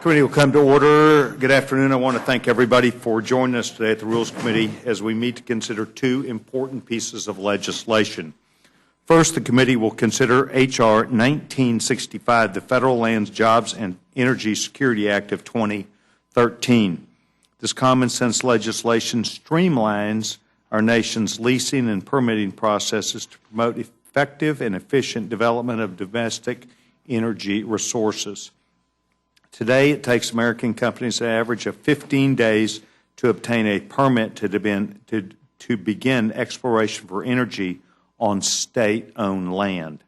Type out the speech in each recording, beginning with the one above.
Committee will come to order. Good afternoon. I want to thank everybody for joining us today at the Rules Committee as we meet to consider two important pieces of legislation. First, the committee will consider H.R. 1965, the Federal Lands, Jobs, and Energy Security Act of 2013. This common-sense legislation streamlines our nation's leasing and permitting processes to promote effective and efficient development of domestic energy resources. Today, it takes American companies an average of 15 days to obtain a permit to begin exploration for energy on state-owned land.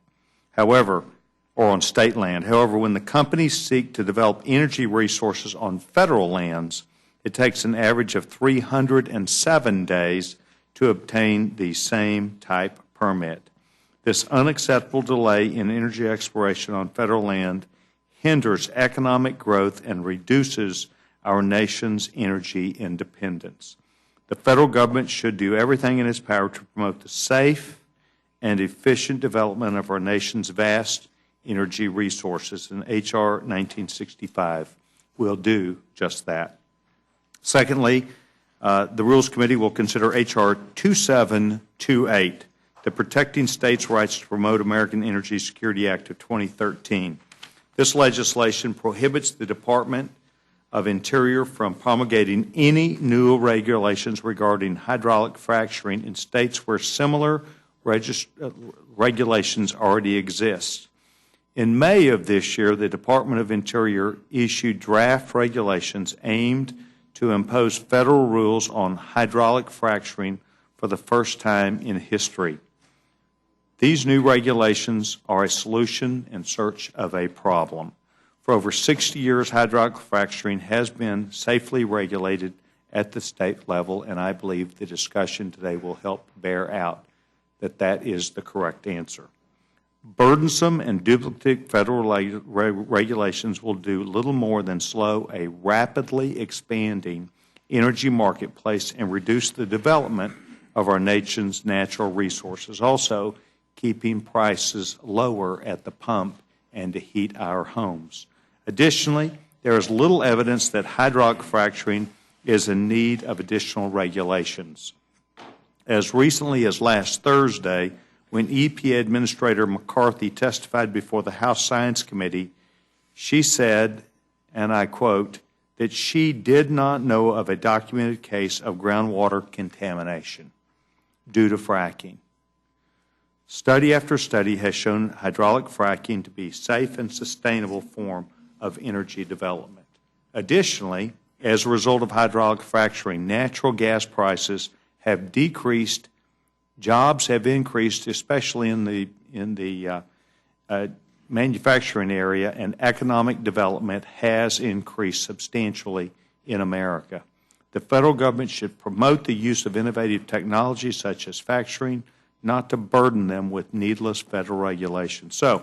However, on state land. However, when the companies seek to develop energy resources on federal lands, it takes an average of 307 days to obtain the same type permit. This unacceptable delay in energy exploration on federal land hinders economic growth and reduces our nation's energy independence. The federal government should do everything in its power to promote the safe and efficient development of our nation's vast energy resources, and H.R. 1965 will do just that. Secondly, the Rules Committee will consider H.R. 2728, the Protecting States' Rights to Promote American Energy Security Act of 2013. This legislation prohibits the Department of Interior from promulgating any new regulations regarding hydraulic fracturing in states where similar regulations already exist. In May of this year, the Department of Interior issued draft regulations aimed to impose federal rules on hydraulic fracturing for the first time in history. These new regulations are a solution in search of a problem. For over 60 years, hydraulic fracturing has been safely regulated at the state level, and I believe the discussion today will help bear out that that is the correct answer. Burdensome and duplicate federal regulations will do little more than slow a rapidly expanding energy marketplace and reduce the development of our nation's natural resources. Also, keeping prices lower at the pump and to heat our homes. Additionally, there is little evidence that hydraulic fracturing is in need of additional regulations. As recently as last Thursday, when EPA Administrator McCarthy testified before the House Science Committee, she said, and I quote, that she did not know of a documented case of groundwater contamination due to fracking. Study after study has shown hydraulic fracking to be a safe and sustainable form of energy development. Additionally, as a result of hydraulic fracturing, natural gas prices have decreased, jobs have increased, especially in the manufacturing area, and economic development has increased substantially in America. The federal government should promote the use of innovative technologies such as fracturing, not to burden them with needless federal regulations. So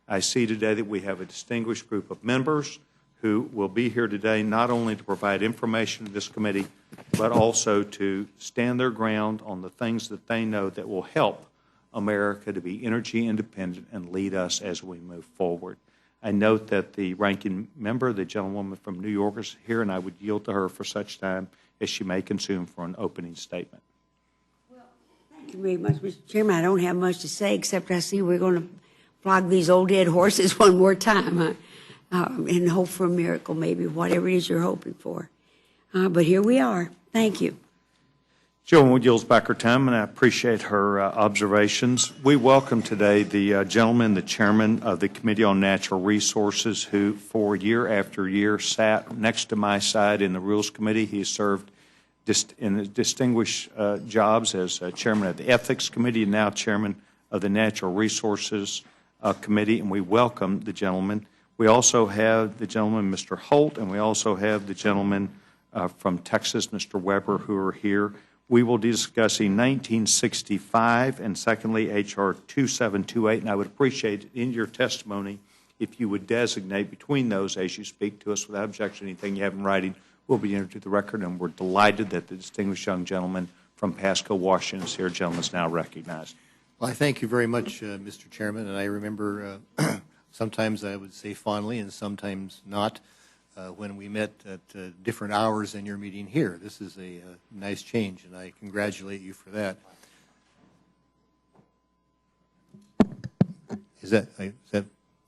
I see today that we have a distinguished group of members who will be here today not only to provide information to this committee, but also to stand their ground on the things that they know that will help America to be energy independent and lead us as we move forward. I note that the ranking member, the gentlewoman from New York, is here, and I would yield to her for such time as she may consume for an opening statement. Thank you very much, Mr. Chairman. I don't have much to say except I see we're going to flog these old dead horses one more time and hope for a miracle, maybe, whatever it is you're hoping for. But here we are. Thank you. Joan yields back her time, and I appreciate her observations. We welcome today the gentleman, the chairman of the Committee on Natural Resources, who for year after year sat next to my side in the Rules Committee. He has served in distinguished jobs as chairman of the Ethics Committee and now chairman of the Natural Resources Committee, and we welcome the gentleman. We also have the gentleman, Mr. Holt, and we also have the gentleman from Texas, Mr. Weber, who are here. We will be discussing 1965 and, secondly, H.R. 2728, and I would appreciate in your testimony if you would designate between those as you speak to us without objection. Anything you have in writing will be entered to the record, and we're delighted that the distinguished young gentleman from Pasco, Washington is here. Gentleman is now recognized. Well, I thank you very much, Mr. Chairman, and I remember sometimes I would say fondly and sometimes not when we met at different hours than your meeting here. This is a nice change, and I congratulate you for that. Is that?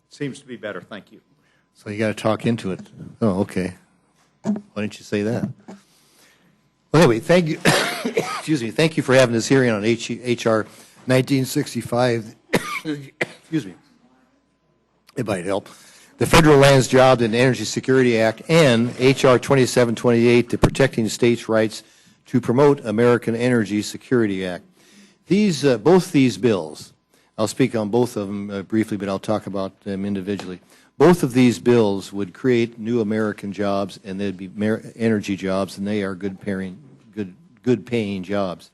Seems to be better. Thank you. So you got to talk into it. Oh, okay. Why didn't you say that? Well, anyway, thank you. Excuse me. Thank you for having this hearing on H.R. 1965. Excuse me. It might help. The Federal Lands, Jobs, and Energy Security Act, and H.R. 2728, the Protecting States' Rights to Promote American Energy Security Act. Both these bills, I'll speak on both of them briefly, but I'll talk about them individually. Both of these bills would create new American jobs, and they'd be energy jobs, and they are good paying jobs.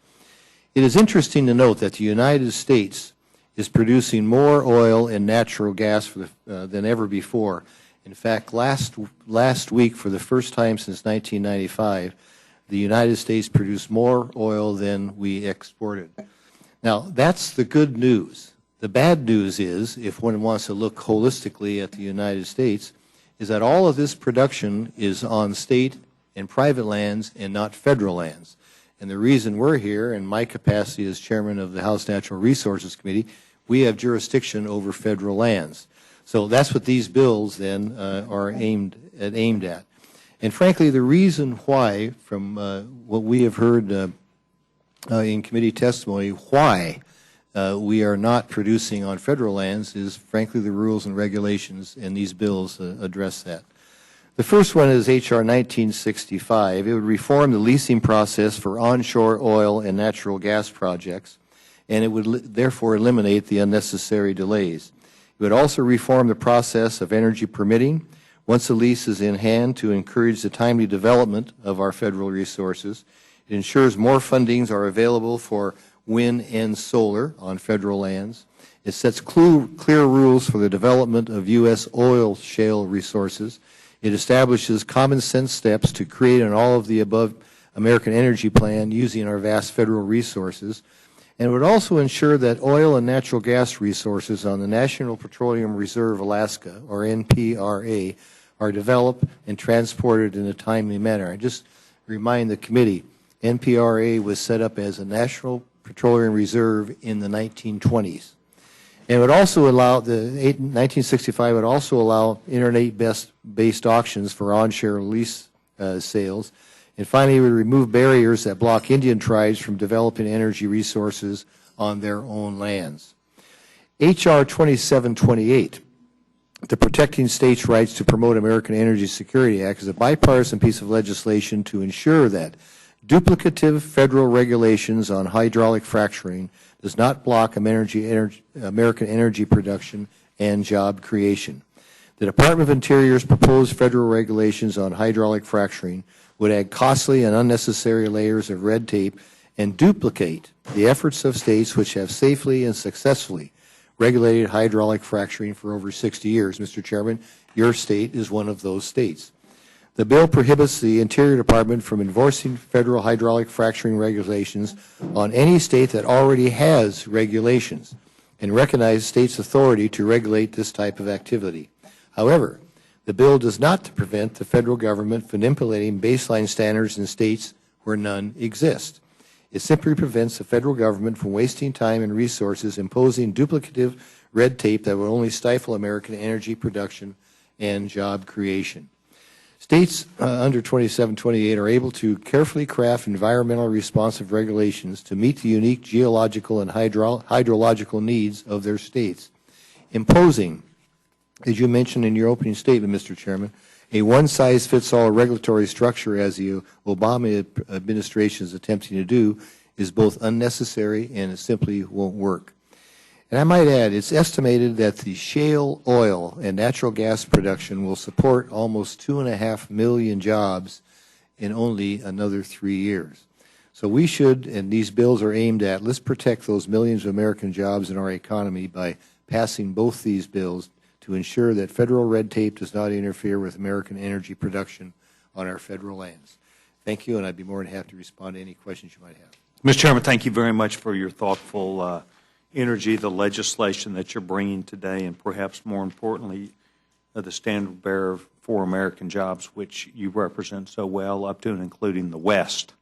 It is interesting to note that the United States is producing more oil and natural gas than ever before. In fact, last week, for the first time since 1995, the United States produced more oil than we exported. Now, that's the good news. The bad news is, if one wants to look holistically at the United States, is that all of this production is on state and private lands and not federal lands. And the reason we're here, in my capacity as chairman of the House Natural Resources Committee, we have jurisdiction over federal lands. So that's what these bills then are aimed at. And frankly, the reason why, from what we have heard in committee testimony, why we are not producing on federal lands is, frankly, the rules and regulations, and these bills address that. The first one is H.R. 1965. It would reform the leasing process for onshore oil and natural gas projects, and it would therefore eliminate the unnecessary delays. It would also reform the process of energy permitting once a lease is in hand to encourage the timely development of our federal resources. It ensures more fundings are available for wind and solar on federal lands. It sets clear rules for the development of U.S. oil shale resources. It establishes common sense steps to create an all-of-the-above American energy plan using our vast federal resources. And it would also ensure that oil and natural gas resources on the National Petroleum Reserve Alaska, or NPRA, are developed and transported in a timely manner. I just remind the committee, NPRA was set up as a National Petroleum Reserve in the 1920s. And it would also allow, 1965 would also allow internet-based auctions for onshore lease sales. And finally, it would remove barriers that block Indian tribes from developing energy resources on their own lands. H.R. 2728, the Protecting States' Rights to Promote American Energy Security Act, is a bipartisan piece of legislation to ensure that duplicative federal regulations on hydraulic fracturing does not block American energy production and job creation. The Department of Interior's proposed federal regulations on hydraulic fracturing would add costly and unnecessary layers of red tape and duplicate the efforts of states which have safely and successfully regulated hydraulic fracturing for over 60 years. Mr. Chairman, your state is one of those states. The bill prohibits the Interior Department from enforcing federal hydraulic fracturing regulations on any state that already has regulations and recognizes states' authority to regulate this type of activity. However, the bill does not prevent the federal government from implementing baseline standards in states where none exist. It simply prevents the federal government from wasting time and resources imposing duplicative red tape that will only stifle American energy production and job creation. States under 2728 are able to carefully craft environmentally responsive regulations to meet the unique geological and hydrological needs of their states, imposing, as you mentioned in your opening statement, Mr. Chairman, a one-size-fits-all regulatory structure, as the Obama administration is attempting to do, is both unnecessary and it simply won't work. And I might add, it's estimated that the shale oil and natural gas production will support almost 2.5 million jobs in only another 3 years. So we should, and these bills are aimed at, let's protect those millions of American jobs in our economy by passing both these bills to ensure that federal red tape does not interfere with American energy production on our federal lands. Thank you, and I'd be more than happy to respond to any questions you might have. Mr. Chairman, thank you very much for your thoughtful energy, the legislation that you're bringing today, and perhaps more importantly, the standard bearer for American jobs, which you represent so well, up to and including the West,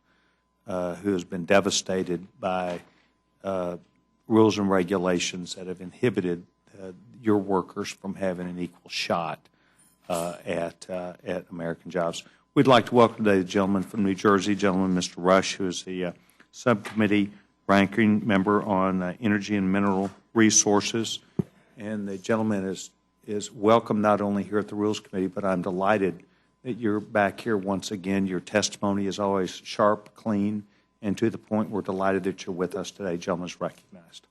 who has been devastated by rules and regulations that have inhibited your workers from having an equal shot at American jobs. We'd like to welcome today the gentleman from New Jersey, Mr. Rush, who is the subcommittee ranking member on energy and mineral resources. And the gentleman is welcome not only here at the Rules Committee, but I'm delighted that you're back here once again. Your testimony is always sharp, clean, and to the point. We're delighted that you're with us today. Gentleman is recognized.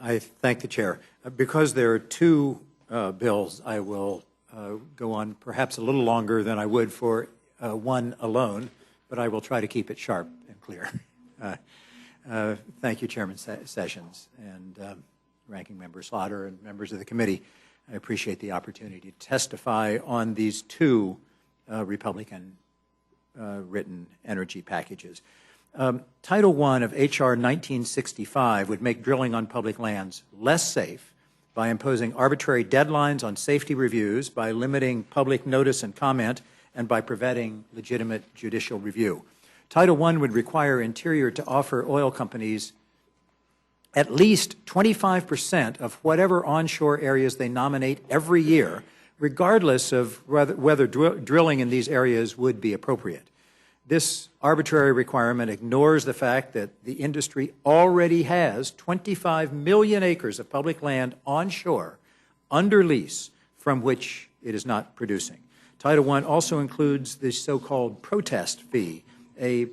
I thank the Chair. Because there are two bills, I will go on perhaps a little longer than I would for one alone, but I will try to keep it sharp and clear. Thank you, Chairman Sessions and Ranking Member Slaughter and members of the committee. I appreciate the opportunity to testify on these two Republican written energy packages. Title I of H.R. 1965 would make drilling on public lands less safe by imposing arbitrary deadlines on safety reviews, by limiting public notice and comment, and by preventing legitimate judicial review. Title I would require Interior to offer oil companies at least 25% of whatever onshore areas they nominate every year, regardless of whether drilling in these areas would be appropriate. This arbitrary requirement ignores the fact that the industry already has 25 million acres of public land onshore under lease from which it is not producing. Title I also includes the so-called protest fee, a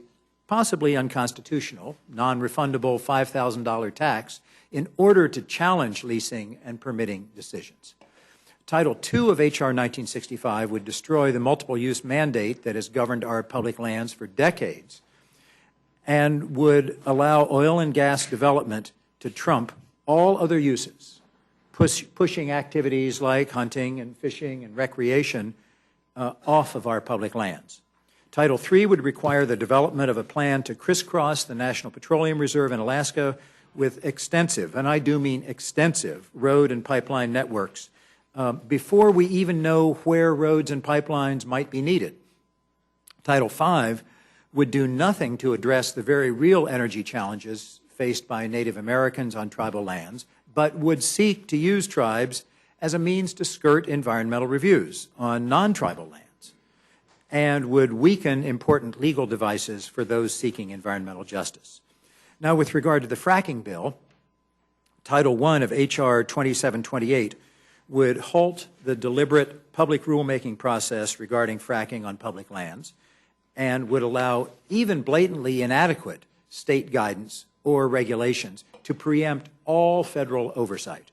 possibly unconstitutional, non-refundable $5,000 tax in order to challenge leasing and permitting decisions. Title II of H.R. 1965 would destroy the multiple-use mandate that has governed our public lands for decades and would allow oil and gas development to trump all other uses, pushing activities like hunting and fishing and recreation off of our public lands. Title III would require the development of a plan to crisscross the National Petroleum Reserve in Alaska with extensive, and I do mean extensive, road and pipeline networks before we even know where roads and pipelines might be needed. Title V would do nothing to address the very real energy challenges faced by Native Americans on tribal lands, but would seek to use tribes as a means to skirt environmental reviews on non-tribal lands, and would weaken important legal devices for those seeking environmental justice. Now, with regard to the fracking bill, Title I of H.R. 2728 would halt the deliberate public rulemaking process regarding fracking on public lands and would allow even blatantly inadequate state guidance or regulations to preempt all federal oversight.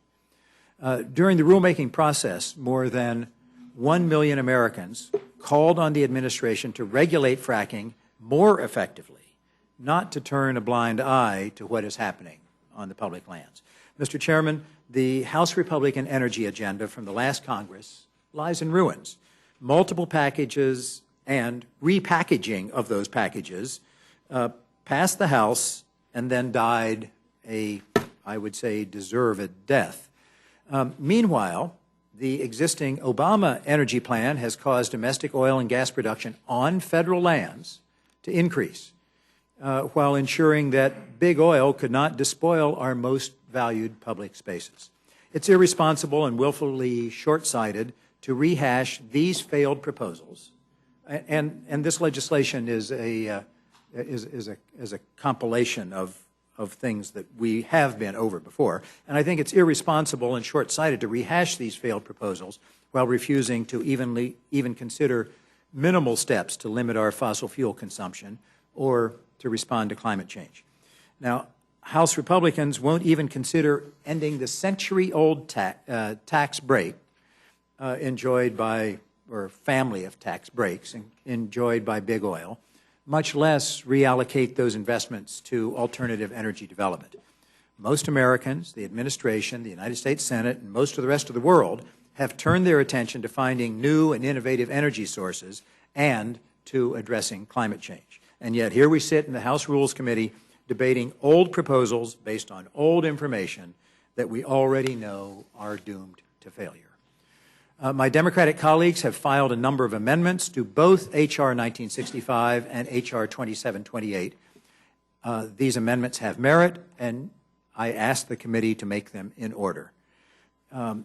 During the rulemaking process, more than 1 million Americans called on the administration to regulate fracking more effectively, not to turn a blind eye to what is happening on the public lands. Mr. Chairman, the House Republican energy agenda from the last Congress lies in ruins. Multiple packages and repackaging of those packages passed the House and then died a, I would say, deserved death. Meanwhile, the existing Obama energy plan has caused domestic oil and gas production on federal lands to increase, while ensuring that big oil could not despoil our most valued public spaces. It's irresponsible and willfully short-sighted to rehash these failed proposals, and this legislation is a compilation of things that we have been over before. And I think it's irresponsible and short-sighted to rehash these failed proposals while refusing to even consider minimal steps to limit our fossil fuel consumption or to respond to climate change. Now, House Republicans won't even consider ending the century-old tax break enjoyed by, or family of tax breaks enjoyed by big oil, much less reallocate those investments to alternative energy development. Most Americans, the administration, the United States Senate, and most of the rest of the world have turned their attention to finding new and innovative energy sources and to addressing climate change. And yet here we sit in the House Rules Committee debating old proposals based on old information that we already know are doomed to failure. My Democratic colleagues have filed a number of amendments to both H.R. 1965 and H.R. 2728. These amendments have merit, and I ask the committee to make them in order.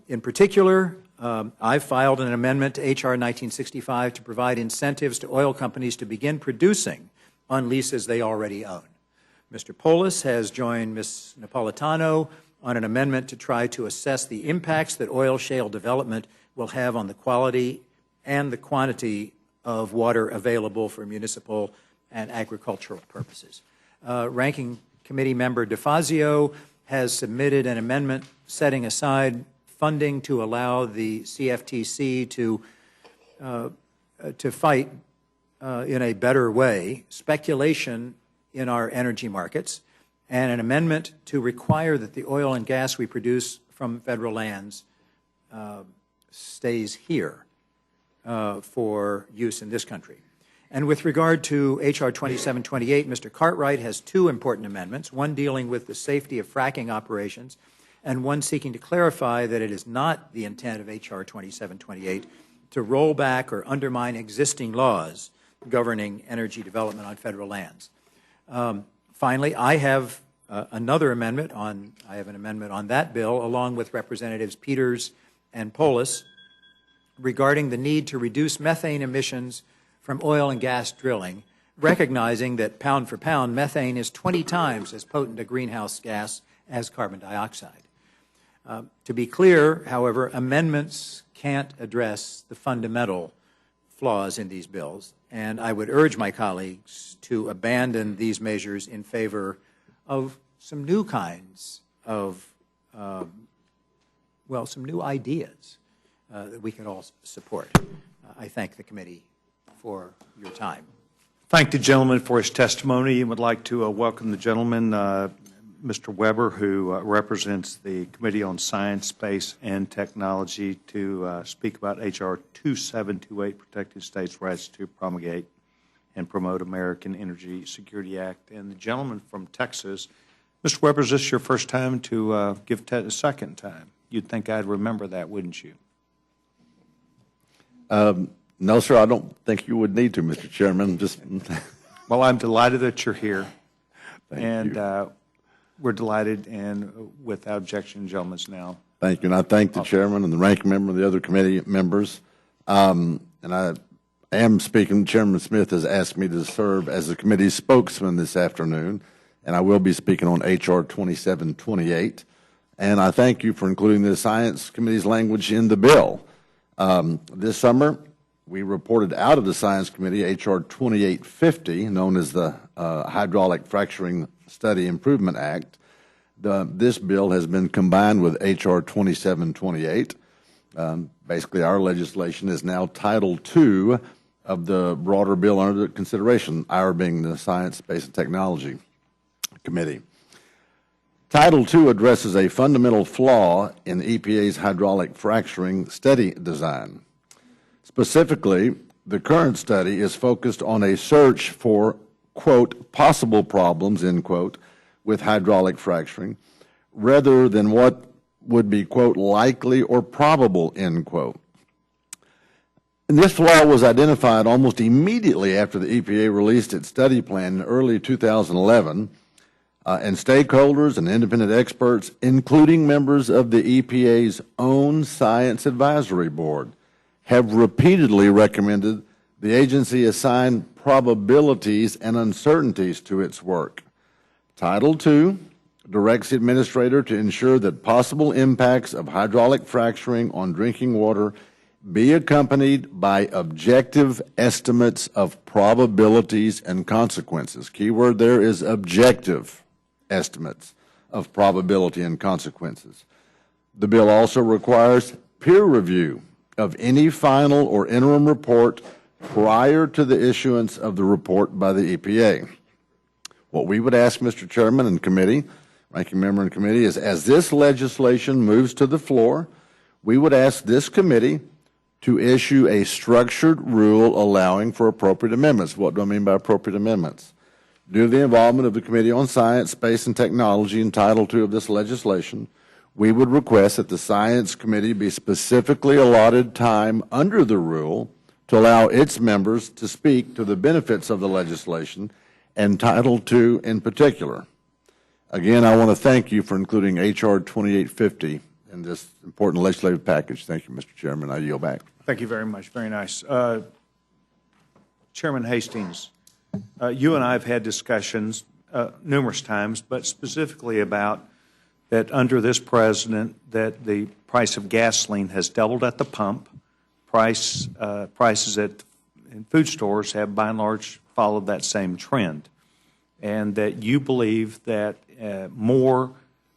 In particular, I've filed an amendment to H.R. 1965 to provide incentives to oil companies to begin producing on leases they already own. Mr. Polis has joined Ms. Napolitano on an amendment to try to assess the impacts that oil shale development will have on the quality and the quantity of water available for municipal and agricultural purposes. Ranking Committee Member DeFazio has submitted an amendment setting aside funding to allow the CFTC to fight in a better way speculation in our energy markets, and an amendment to require that the oil and gas we produce from federal lands stays here for use in this country. And with regard to H.R. 2728, Mr. Cartwright has two important amendments, one dealing with the safety of fracking operations and one seeking to clarify that it is not the intent of H.R. 2728 to roll back or undermine existing laws governing energy development on federal lands. Finally, I have an amendment on that bill, along with Representatives Peters and Polis, regarding the need to reduce methane emissions from oil and gas drilling, recognizing that pound for pound, methane is 20 times as potent a greenhouse gas as carbon dioxide. To be clear, however, amendments can't address the fundamental flaws in these bills, and I would urge my colleagues to abandon these measures in favor of some new kinds of, some new ideas that we can all support. I thank the committee for your time. Thank the gentleman for his testimony and would like to welcome the gentleman, Mr. Weber, who represents the Committee on Science, Space, and Technology, to speak about H.R. 2728, Protecting States' Rights to Promulgate and Promote American Energy Security Act. And the gentleman from Texas, Mr. Weber, is this your first time to give a second time? You'd think I'd remember that, wouldn't you? No, sir, I don't think you would need to, Mr. Chairman. Well, I'm delighted that you're here. Thank you. We're delighted, and without objection, gentlemen's now. Thank you, and I thank the chairman and the ranking member and the other committee members. And I am speaking, Chairman Smith has asked me to serve as the committee's spokesman this afternoon, and I will be speaking on H.R. 2728. And I thank you for including the Science Committee's language in the bill. This summer, we reported out of the Science Committee H.R. 2850, known as the Hydraulic Fracturing Study Improvement Act. This bill has been combined with H.R. 2728. Basically, our legislation is now Title II of the broader bill under consideration, our being the Science, Space, and Technology Committee. Title II addresses a fundamental flaw in EPA's hydraulic fracturing study design. Specifically, the current study is focused on a search for, quote, possible problems, end quote, with hydraulic fracturing, rather than what would be, quote, likely or probable, end quote. And this flaw was identified almost immediately after the EPA released its study plan in early 2011, and stakeholders and independent experts, including members of the EPA's own Science Advisory Board, have repeatedly recommended the agency assign probabilities and uncertainties to its work. Title II directs the administrator to ensure that possible impacts of hydraulic fracturing on drinking water be accompanied by objective estimates of probabilities and consequences. Key word there is objective estimates of probability and consequences. The bill also requires peer review of any final or interim report prior to the issuance of the report by the EPA. What we would ask, Mr. Chairman and committee, ranking member and committee, is as this legislation moves to the floor, we would ask this committee to issue a structured rule allowing for appropriate amendments. What do I mean by appropriate amendments? Due to the involvement of the Committee on Science, Space, and Technology in Title II of this legislation, we would request that the Science Committee be specifically allotted time under the rule to allow its members to speak to the benefits of the legislation and Title II in particular. Again, I want to thank you for including H.R. 2850 in this important legislative package. Thank you, Mr. Chairman. I yield back. Thank you very much. Very nice. Chairman Hastings, you and I have had discussions numerous times, but specifically about that under this president that the price of gasoline has doubled at the pump. Prices in food stores have by and large followed that same trend, and that you believe that more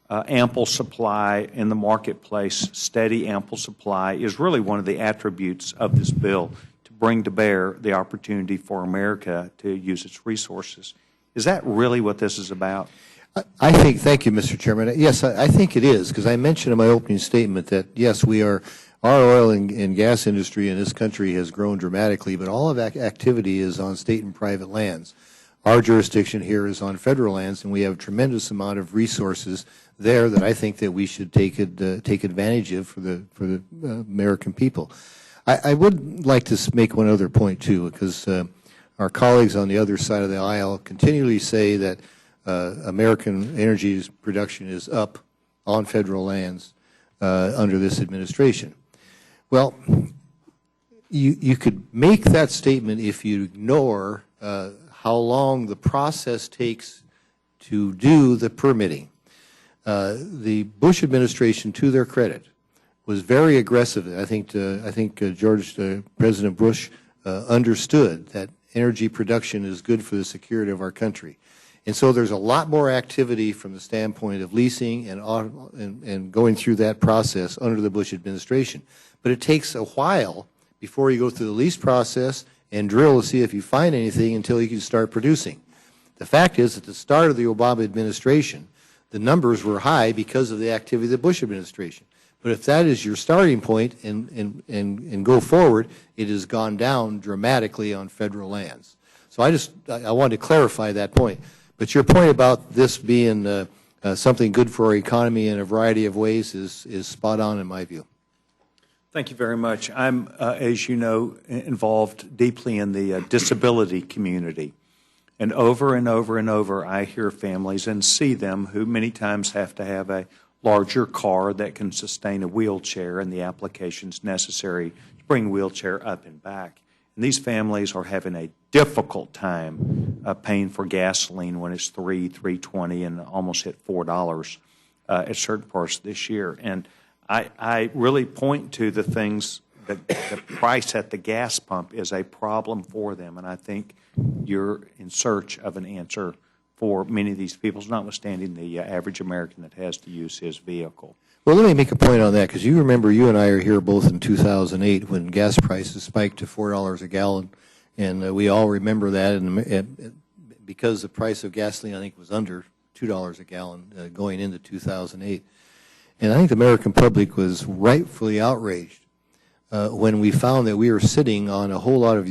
ample supply in the marketplace, steady ample supply, is really one of the attributes of this bill to bring to bear the opportunity for America to use its resources. Is that really what this is about? I think, thank you, Mr. Chairman. Yes, I think it is, because I mentioned in my opening statement that, yes, our oil and gas industry in this country has grown dramatically, but all of that activity is on state and private lands. Our jurisdiction here is on federal lands, and we have a tremendous amount of resources there that I think that we should take advantage of for the American people. I would like to make one other point, too, because our colleagues on the other side of the aisle continually say that American energy production is up on federal lands under this administration. Well, you could make that statement if you ignore how long the process takes to do the permitting. The Bush administration, to their credit, was very aggressive. I think President Bush understood that energy production is good for the security of our country. And so there's a lot more activity from the standpoint of leasing and going through that process under the Bush administration. But it takes a while before you go through the lease process and drill to see if you find anything until you can start producing. The fact is, at the start of the Obama administration, the numbers were high because of the activity of the Bush administration. But if that is your starting point and go forward, it has gone down dramatically on federal lands. So I wanted to clarify that point. But your point about this being something good for our economy in a variety of ways is spot on in my view. Thank you very much. I'm, as you know, involved deeply in the disability community. And over and over and over, I hear families and see them who many times have to have a larger car that can sustain a wheelchair and the applications necessary to bring a wheelchair up and back. And these families are having a difficult time paying for gasoline when it's $3.20 and almost hit $4 at certain parts this year. And I really point to the things that the price at the gas pump is a problem for them, and I think you're in search of an answer for many of these people, notwithstanding the average American that has to use his vehicle. Well, let me make a point on that, because you remember you and I are here both in 2008 when gas prices spiked to $4 a gallon, and we all remember that. And because the price of gasoline, I think, was under $2 a gallon going into 2008. And I think the American public was rightfully outraged when we found that we were sitting on a whole lot of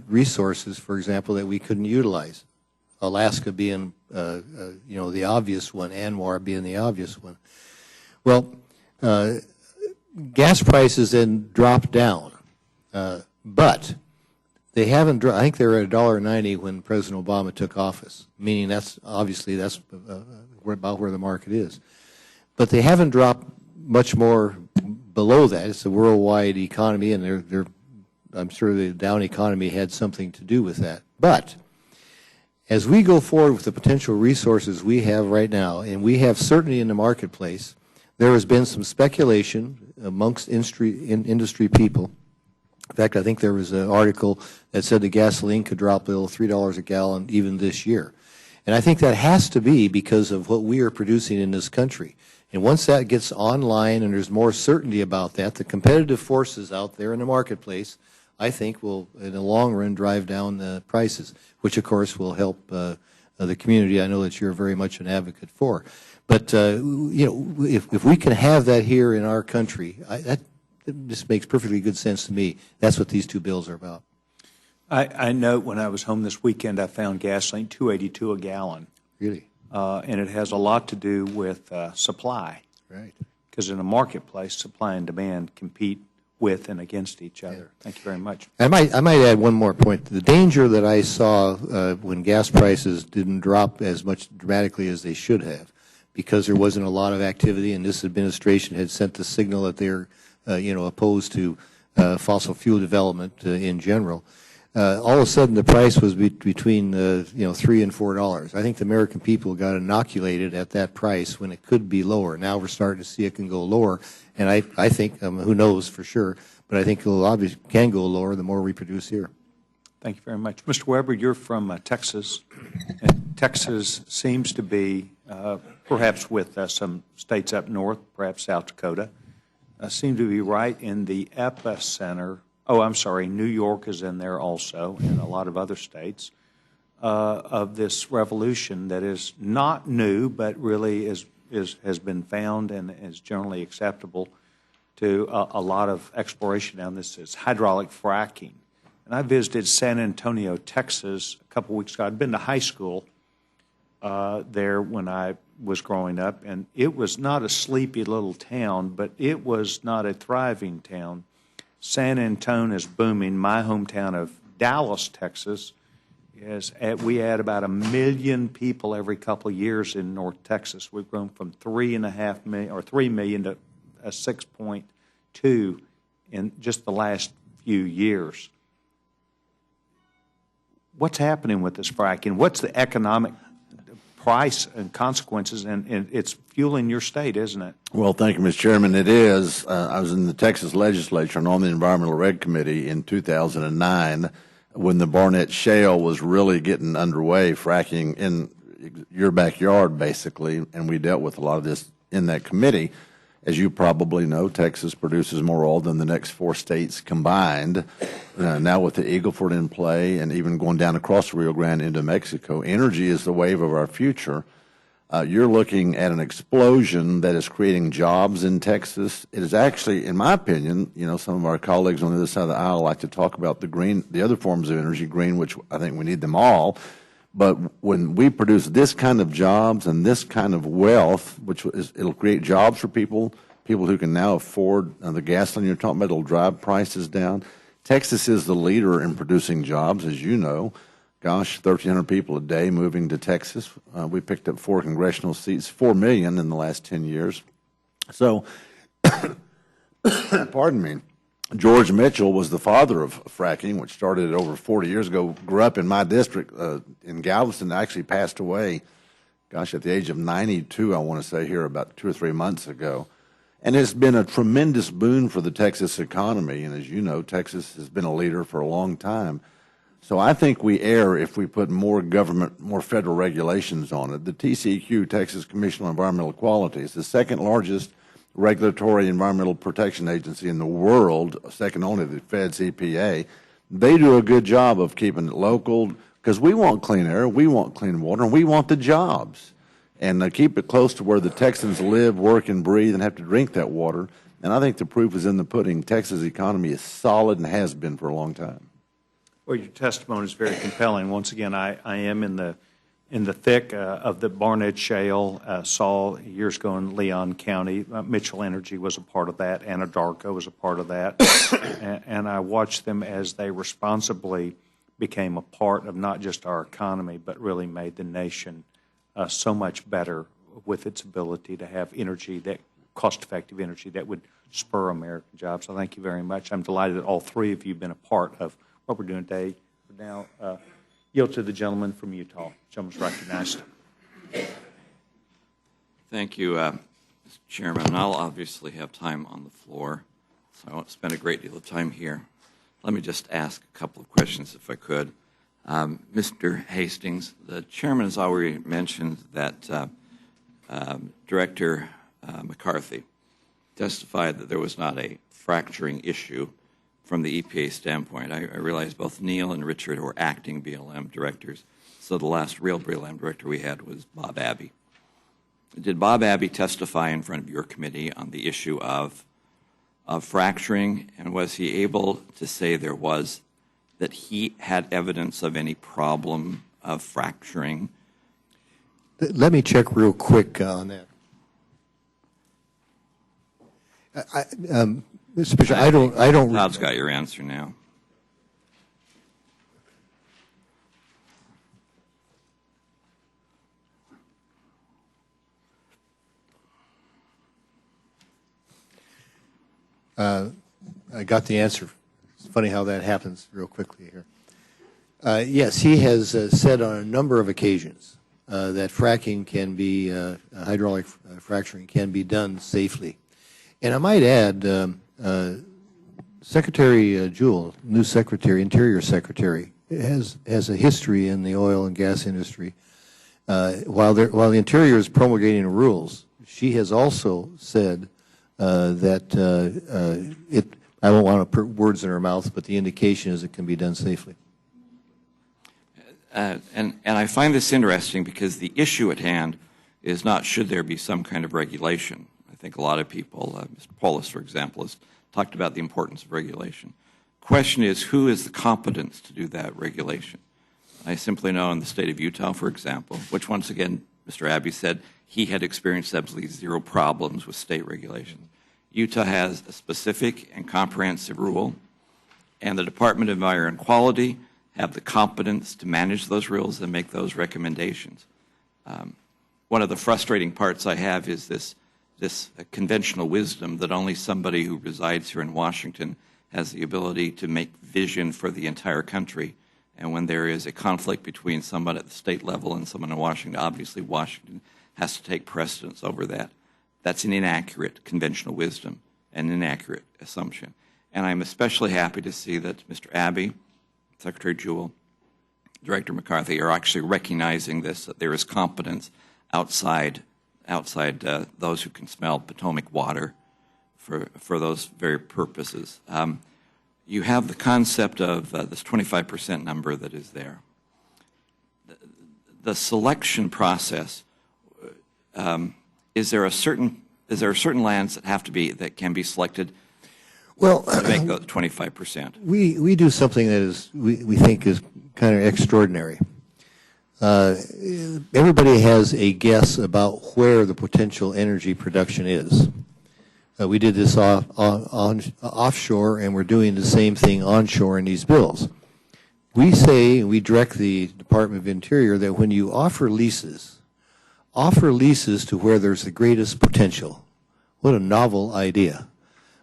resources, for example, that we couldn't utilize. Alaska being, the obvious one, ANWR being the obvious one. Well, gas prices then dropped down, but they haven't dropped. I think they were at $1.90 when President Obama took office, meaning that's about where the market is. But they haven't dropped much more below that. It's a worldwide economy, and I'm sure the down economy had something to do with that. But as we go forward with the potential resources we have right now, and we have certainty in the marketplace, there has been some speculation amongst industry people. In fact, I think there was an article that said the gasoline could drop below $3 a gallon even this year. And I think that has to be because of what we are producing in this country. And once that gets online and there's more certainty about that, the competitive forces out there in the marketplace, I think, will, in the long run, drive down the prices, which, of course, will help the community I know that you're very much an advocate for. But, if we can have that here in our country, that just makes perfectly good sense to me. That's what these two bills are about. I know when I was home this weekend, I found gasoline $2.82 a gallon. Really? And it has a lot to do with supply. Right. because in a marketplace, supply and demand compete with and against each other. Thank you very much. I might add one more point. The danger that I saw when gas prices didn't drop as much dramatically as they should have, because there wasn't a lot of activity, and this administration had sent the signal that they're, opposed to fossil fuel development in general. All of a sudden, the price was between $3 and $4. I think the American people got inoculated at that price when it could be lower. Now we're starting to see it can go lower, and I think who knows for sure, but I think it'll obviously can go lower the more we produce here. Thank you very much, Mr. Weber. You're from Texas, and Texas seems to be, perhaps with some states up north, perhaps South Dakota, seem to be right in the epicenter. Oh, I'm sorry, New York is in there also, and a lot of other states, of this revolution that is not new, but really has been found and is generally acceptable to a lot of exploration down this. Is hydraulic fracking. And I visited San Antonio, Texas, a couple weeks ago. I'd been to high school there when I was growing up, and it was not a sleepy little town, but it was not a thriving town. San Antonio is booming. My hometown of Dallas, Texas, we add about 1 million people every couple of years in North Texas. We've grown from 3.5 million or 3 million to 6.2 in just the last few years. What's happening with this fracking? What's the economic price and consequences? And it's fueling your state, isn't it? Well, thank you, Mr. Chairman. It is. I was in the Texas legislature and on the Environmental Reg Committee in 2009 when the Barnett Shale was really getting underway, fracking in your backyard, basically, and we dealt with a lot of this in that committee. As you probably know, Texas produces more oil than the next 4 states combined. Now with the Eagle Ford in play and even going down across the Rio Grande into Mexico, energy is the wave of our future. You're looking at an explosion that is creating jobs in Texas. It is actually, in my opinion, some of our colleagues on the other side of the aisle like to talk about the other forms of energy, green, which I think we need them all. But when we produce this kind of jobs and this kind of wealth, it'll create jobs for people who can now afford the gasoline you're talking about. It'll drive prices down. Texas is the leader in producing jobs, as you know. Gosh, 1,300 people a day moving to Texas. We picked up 4 congressional seats, 4 million in the last 10 years. So, pardon me. George Mitchell was the father of fracking, which started over 40 years ago, grew up in my district in Galveston, actually passed away, gosh, at the age of 92, I want to say here, about 2 or 3 months ago. And it's been a tremendous boon for the Texas economy. And as you know, Texas has been a leader for a long time. So I think we err if we put more government, more federal regulations on it. The TCEQ, Texas Commission on Environmental Quality, is the second largest regulatory environmental protection agency in the world, second only to the Fed's EPA. They do a good job of keeping it local because we want clean air, we want clean water, and we want the jobs. And keep it close to where the Texans live, work, and breathe and have to drink that water. And I think the proof is in the pudding. Texas' economy is solid and has been for a long time. Well, your testimony is very compelling. Once again, I am in the thick of the Barnett Shale. Saw years ago in Leon County. Mitchell Energy was a part of that. Anadarko was a part of that. and I watched them as they responsibly became a part of not just our economy, but really made the nation so much better with its ability to have energy, that cost-effective energy that would spur American jobs. So thank you very much. I'm delighted that all 3 of you have been a part of what we're doing today. We now yield to the gentleman from Utah. The gentleman's recognized. Thank you, Mr. Chairman. I'll obviously have time on the floor, so I won't spend a great deal of time here. Let me just ask a couple of questions, if I could. Mr. Hastings, the chairman has already mentioned that Director McCarthy testified that there was not a fracturing issue from the EPA standpoint. I realize both Neil and Richard were acting BLM directors, so the last real BLM director we had was Bob Abbey. Did Bob Abbey testify in front of your committee on the issue of fracturing, and was he able to say that he had evidence of any problem of fracturing? Let me check real quick on that. Mr. Bishop, I don't. Todd's got your answer now. I got the answer. It's funny how that happens real quickly here. Yes, he has said on a number of occasions that fracking can be, hydraulic fracturing can be done safely. And I might add, Secretary Jewell, new Secretary, Interior Secretary, has a history in the oil and gas industry. While the Interior is promulgating rules, she has also said that I don't want to put words in her mouth, but the indication is it can be done safely. And I find this interesting because the issue at hand is not should there be some kind of regulation. I think a lot of people, Mr. Polis, for example, has talked about the importance of regulation. The question is, who is the competence to do that regulation? I simply know in the state of Utah, for example, which once again, Mr. Abbey said he had experienced absolutely zero problems with state regulations. Utah has a specific and comprehensive rule, and the Department of Environment and Quality have the competence to manage those rules and make those recommendations. One of the frustrating parts I have is this conventional wisdom that only somebody who resides here in Washington has the ability to make vision for the entire country. And when there is a conflict between someone at the state level and someone in Washington, obviously Washington has to take precedence over that. That's an inaccurate conventional wisdom, an inaccurate assumption. And I'm especially happy to see that Mr. Abbey, Secretary Jewell, Director McCarthy are actually recognizing this, that there is competence outside those who can smell Potomac water for those very purposes. You have the concept of this 25% number that is there. The selection process, is there certain lands that can be selected to make the 25%? We do something that is we think is kind of extraordinary. Everybody has a guess about where the potential energy production is. We did this offshore, and we're doing the same thing onshore in these bills. We say, we direct the Department of Interior that when you offer leases to where there's the greatest potential. What a novel idea.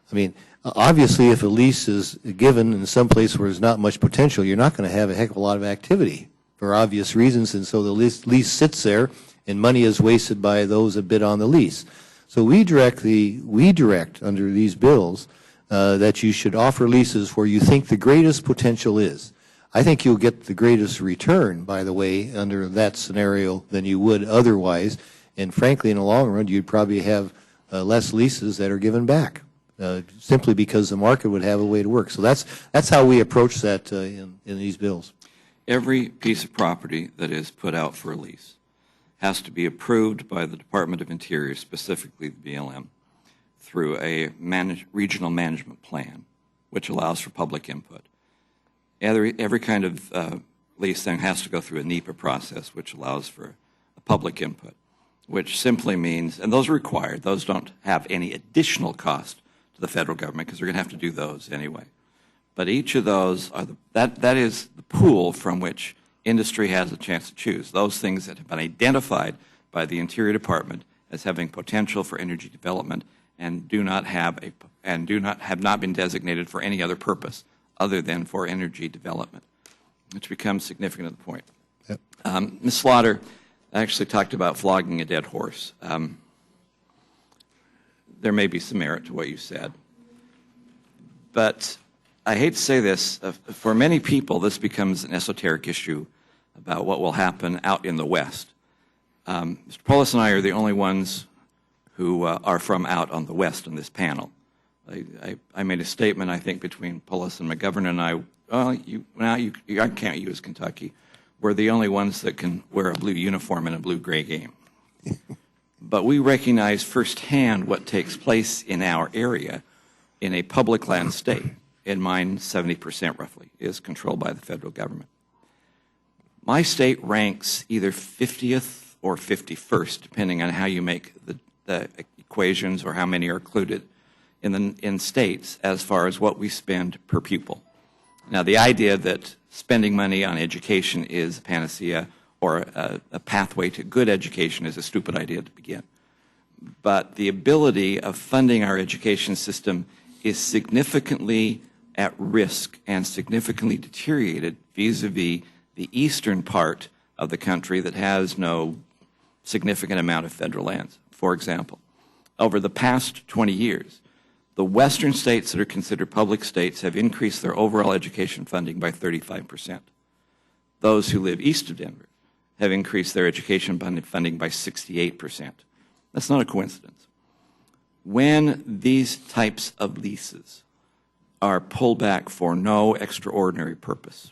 I mean, obviously, if a lease is given in some place where there's not much potential, you're not going to have a heck of a lot of activity for obvious reasons, and so the lease sits there, and money is wasted by those that bid on the lease. So we direct under these bills that you should offer leases where you think the greatest potential is. I think you'll get the greatest return, by the way, under that scenario than you would otherwise. And frankly, in the long run, you'd probably have less leases that are given back, simply because the market would have a way to work. So that's how we approach that in these bills. Every piece of property that is put out for a lease has to be approved by the Department of Interior, specifically the BLM, through a regional management plan, which allows for public input. Every kind of lease then has to go through a NEPA process, which allows for a public input, which simply means, and those are required, those don't have any additional cost to the federal government because they're going to have to do those anyway. But each of those are that is the pool from which industry has a chance to choose. Those things that have been identified by the Interior Department as having potential for energy development and have not been designated for any other purpose other than for energy development, which becomes significant at the point. Yep. Ms. Slaughter actually talked about flogging a dead horse. There may be some merit to what you said, but I hate to say this, for many people this becomes an esoteric issue about what will happen out in the West. Mr. Polis and I are the only ones who are from out on the West on this panel. I made a statement, I think, between Polis and McGovern and I, I can't use Kentucky. We're the only ones that can wear a blue uniform in a blue-gray game. But we recognize firsthand what takes place in our area in a public land state. In mine, 70% roughly is controlled by the federal government. My state ranks either 50th or 51st, depending on how you make the equations or how many are included in states as far as what we spend per pupil. Now, the idea that spending money on education is a panacea or a pathway to good education is a stupid idea to begin. But the ability of funding our education system is significantly at risk and significantly deteriorated vis-a-vis the eastern part of the country that has no significant amount of federal lands. For example, over the past 20 years, the western states that are considered public states have increased their overall education funding by 35%. Those who live east of Denver have increased their education funding by 68%. That's not a coincidence. When these types of leases are pulled back for no extraordinary purpose,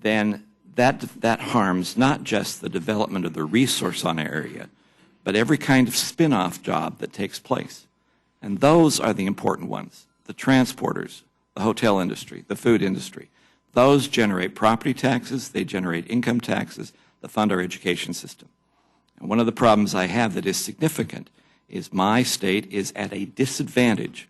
then that harms not just the development of the resource on an area, but every kind of spin-off job that takes place. And those are the important ones. The transporters, the hotel industry, the food industry. Those generate property taxes, they generate income taxes that fund our education system. And one of the problems I have that is significant is my state is at a disadvantage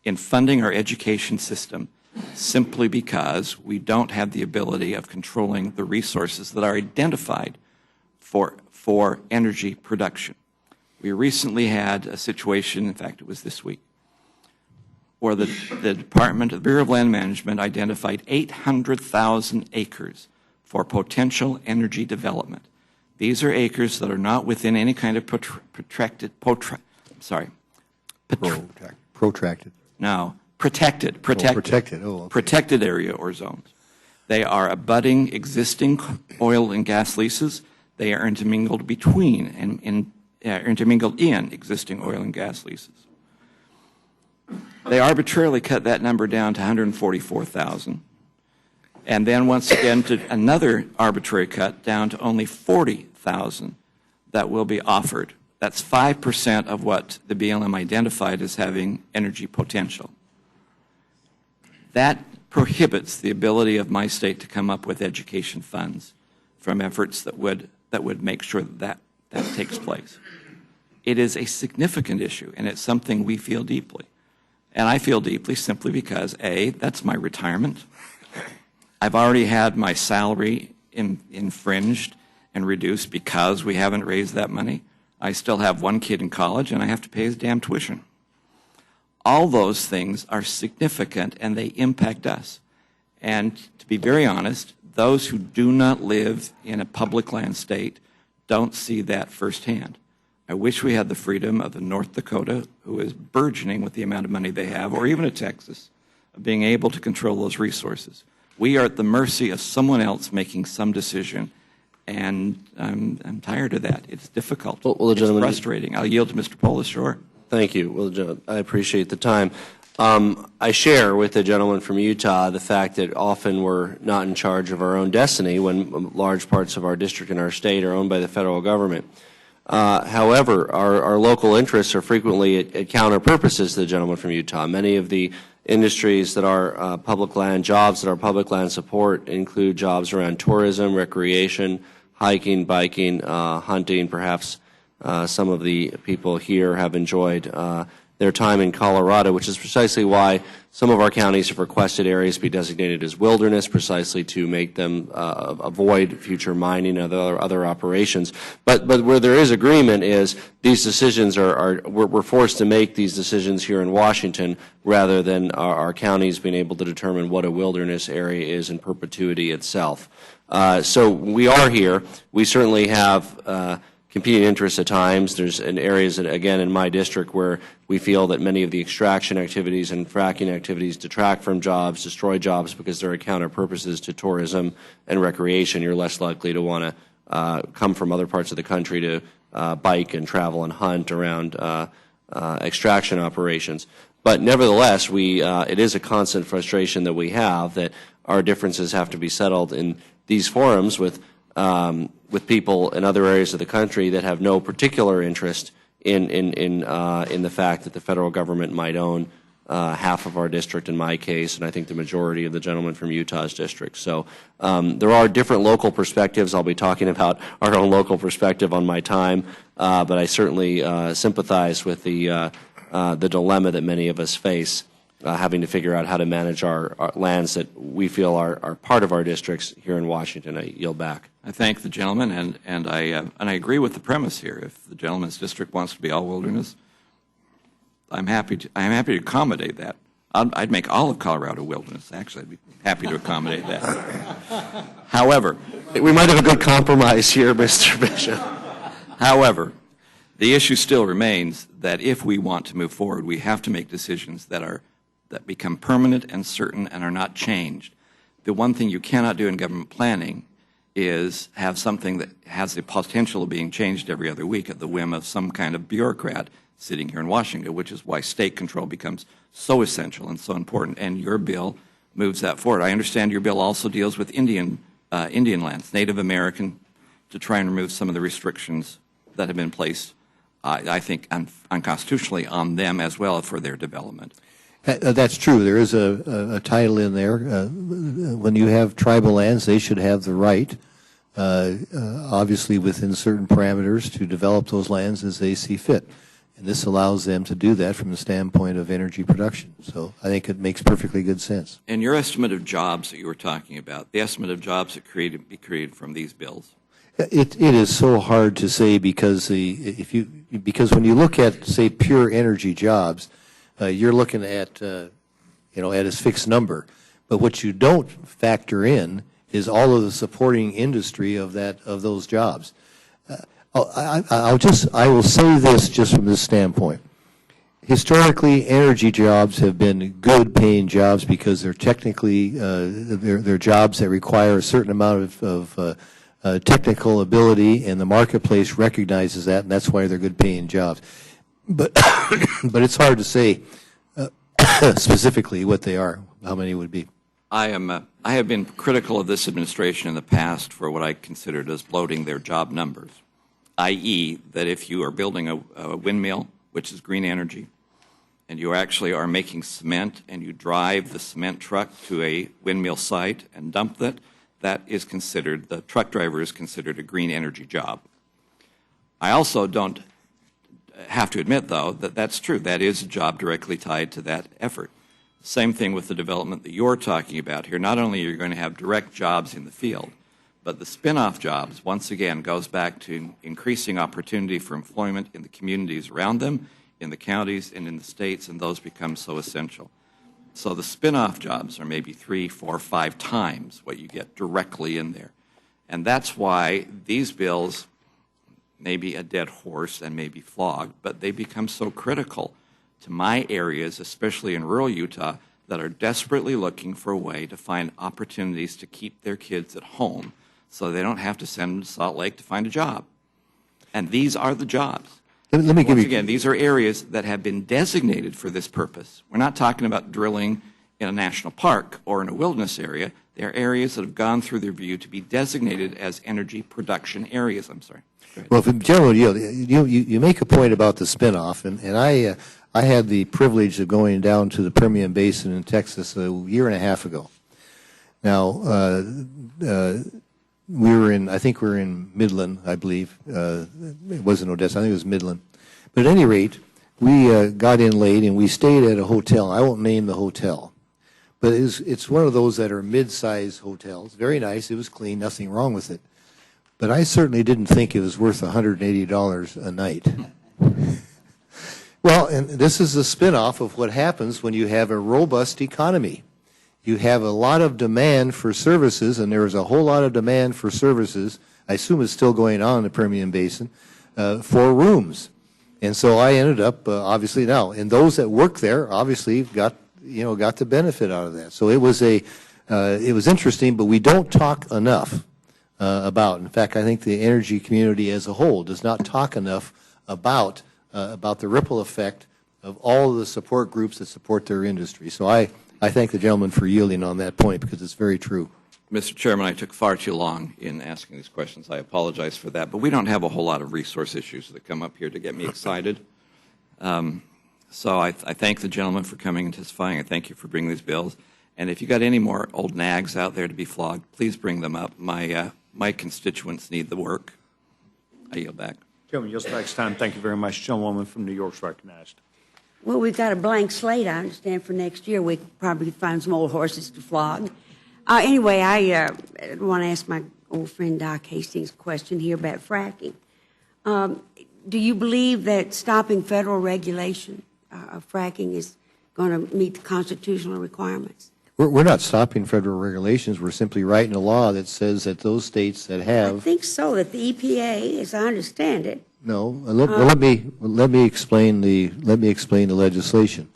in funding our education system simply because we don't have the ability of controlling the resources that are identified for energy production. We recently had a situation, in fact it was this week, where the Bureau of Land Management identified 800,000 acres for potential energy development. These are acres that are not within any kind of protected area or zones. They are abutting existing oil and gas leases. They are intermingled between and intermingled in existing oil and gas leases. They arbitrarily cut that number down to 144,000, and then once again to another arbitrary cut down to only 40,000 that will be offered. That's 5% of what the BLM identified as having energy potential. That prohibits the ability of my state to come up with education funds from efforts that would make sure that takes place. It is a significant issue, and it's something we feel deeply. And I feel deeply simply because, A, that's my retirement. I've already had my salary infringed and reduced because we haven't raised that money. I still have one kid in college, and I have to pay his damn tuition. All those things are significant, and they impact us. And to be very honest, those who do not live in a public land state don't see that firsthand. I wish we had the freedom of a North Dakota, who is burgeoning with the amount of money they have, or even a Texas, of being able to control those resources. We are at the mercy of someone else making some decision, and I'm tired of that. It's difficult. It's frustrating. I'll yield to Mr. Polis, sure. Thank you. Well, I appreciate the time. I share with the gentleman from Utah the fact that often we're not in charge of our own destiny when large parts of our district and our state are owned by the federal government. However, our local interests are frequently at counter purposes to the gentleman from Utah. Many of the industries that are public land, jobs that our public land support include jobs around tourism, recreation, hiking, biking, hunting. Perhaps some of the people here have enjoyed their time in Colorado, which is precisely why some of our counties have requested areas be designated as wilderness, precisely to make them avoid future mining and other operations. But where there is agreement is these decisions we're forced to make these decisions here in Washington rather than our counties being able to determine what a wilderness area is in perpetuity itself. So we are here. We certainly have competing interests at times. There's areas, that, again, in my district where we feel that many of the extraction activities and fracking activities detract from jobs, destroy jobs because there are counter purposes to tourism and recreation. You're less likely to want to come from other parts of the country to bike and travel and hunt around extraction operations. But nevertheless, it is a constant frustration that we have that our differences have to be settled in these forums with people in other areas of the country that have no particular interest in the fact that the federal government might own half of our district in my case, and I think the majority of the gentleman from Utah's district. So there are different local perspectives. I'll be talking about our own local perspective on my time, but I certainly sympathize with the the dilemma that many of us face, having to figure out how to manage our lands that we feel are part of our districts here in Washington. I yield back. I thank the gentleman, and I agree with the premise here. If the gentleman's district wants to be all wilderness, I'm happy to accommodate that. I'd make all of Colorado wilderness. Actually, I'd be happy to accommodate that. However, We might have a good compromise here, Mr. Bishop. However, the issue still remains that if we want to move forward, we have to make decisions that become permanent and certain and are not changed. The one thing you cannot do in government planning is have something that has the potential of being changed every other week at the whim of some kind of bureaucrat sitting here in Washington, which is why state control becomes so essential and so important. And your bill moves that forward. I understand your bill also deals with Indian lands, Native American, to try and remove some of the restrictions that have been placed, I think, unconstitutionally on them as well for their development. That's true. There is a title in there. When you have tribal lands, they should have the right, obviously within certain parameters, to develop those lands as they see fit. And this allows them to do that from the standpoint of energy production. So I think it makes perfectly good sense. And your estimate of jobs that you were talking about, the estimate of jobs that be created from these bills? It is so hard to say because when you look at, say, pure energy jobs, you're looking at at a fixed number. But what you don't factor in is all of the supporting industry of those jobs. I will say this just from this standpoint. Historically, energy jobs have been good paying jobs because they're technically they're jobs that require a certain amount of technical ability, and the marketplace recognizes that, and that's why they're good paying jobs. But but it's hard to say specifically what they are, how many would be. I have been critical of this administration in the past for what I considered as bloating their job numbers, i.e. that if you are building a windmill, which is green energy, and you actually are making cement and you drive the cement truck to a windmill site and dump that, the truck driver is considered a green energy job. I also don't have to admit, though, that that's true. That is a job directly tied to that effort. Same thing with the development that you're talking about here. Not only are you going to have direct jobs in the field, but the spin-off jobs, once again, goes back to increasing opportunity for employment in the communities around them, in the counties, and in the states, and those become so essential. So the spin-off jobs are maybe 3, 4, 5 times what you get directly in there. And that's why these bills may be a dead horse and may be flogged, but they become so critical to my areas, especially in rural Utah, that are desperately looking for a way to find opportunities to keep their kids at home so they don't have to send them to Salt Lake to find a job. And these are the jobs. Let me give you. Again, these are areas that have been designated for this purpose. We're not talking about drilling in a national park or in a wilderness area. They're areas that have gone through their review to be designated as energy production areas. I'm sorry. Well, in general, you make a point about the spinoff, and I had the privilege of going down to the Permian Basin in Texas a year and a half ago. Now, I think we were in Midland, I believe. It wasn't Odessa, I think it was Midland. But at any rate, we got in late and we stayed at a hotel. I won't name the hotel. But it's one of those that are mid-sized hotels. Very nice, it was clean, nothing wrong with it. But I certainly didn't think it was worth $180 a night. Well, and this is a spin-off of what happens when you have a robust economy. You have a lot of demand for services, and there is a whole lot of demand for services, I assume it's still going on in the Permian Basin, for rooms. And so I ended up, obviously now, and those that work there obviously got the benefit out of that. So it was interesting, but we don't talk enough about. In fact, I think the energy community as a whole does not talk enough about the ripple effect of all of the support groups that support their industry. So I thank the gentleman for yielding on that point because it's very true. Mr. Chairman, I took far too long in asking these questions. I apologize for that. But we don't have a whole lot of resource issues that come up here to get me excited. So I thank the gentleman for coming and testifying. I thank you for bringing these bills. And if you got any more old nags out there to be flogged, please bring them up. My constituents need the work. I yield back. Chairman, yields back time. Thank you very much. Gentlewoman from New York is recognized. Well, we've got a blank slate, I understand, for next year. We could probably find some old horses to flog. Anyway, I want to ask my old friend Doc Hastings a question here about fracking. Do you believe that stopping federal regulation of fracking is going to meet the constitutional requirements? We're not stopping federal regulations. We're simply writing a law that says that those states that have. I think so, that the EPA, as I understand it. No, let me explain the legislation.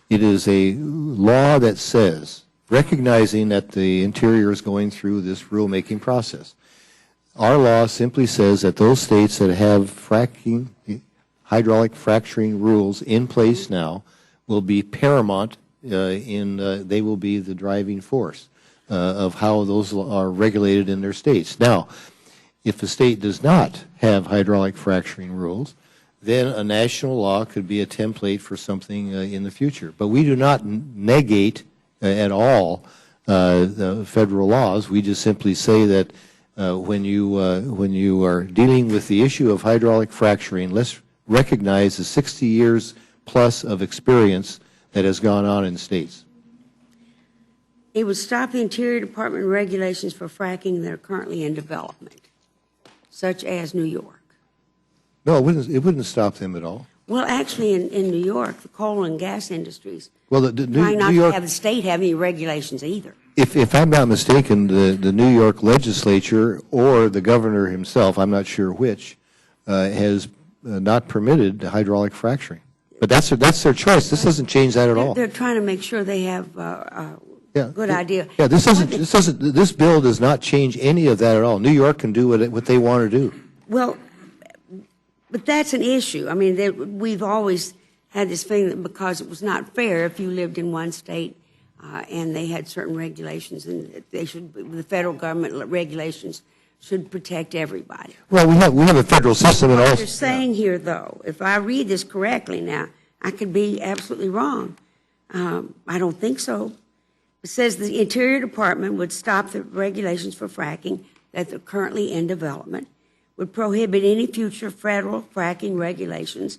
It is a law that says, recognizing that the Interior is going through this rulemaking process, our law simply says that those states that have fracking, hydraulic fracturing rules in place now will be paramount they will be the driving force of how those are regulated in their states. Now, if a state does not have hydraulic fracturing rules, then a national law could be a template for something in the future. But we do not negate at all the federal laws. We just simply say that when you are dealing with the issue of hydraulic fracturing, let's recognize the 60 years plus of experience that has gone on in states. It would stop the Interior Department regulations for fracking that are currently in development, such as New York. No, it wouldn't stop them at all. Well, actually, in New York, the coal and gas industries Well, trying not New York, to have the state have any regulations either. if I'm not mistaken, the New York legislature or the governor himself, I'm not sure which, has not permitted hydraulic fracturing. But that's their choice. This doesn't change that at all. They're trying to make sure they have a good idea. Yeah, this bill does not change any of that at all. New York can do what they want to do. Well, but that's an issue. I mean, we've always had this thing that because it was not fair if you lived in one state and they had certain regulations, and the federal government regulations should protect everybody. Well, we have a federal system and all. What you're saying here, though, if I read this correctly now, I could be absolutely wrong. I don't think so. It says the Interior Department would stop the regulations for fracking that are currently in development, would prohibit any future federal fracking regulations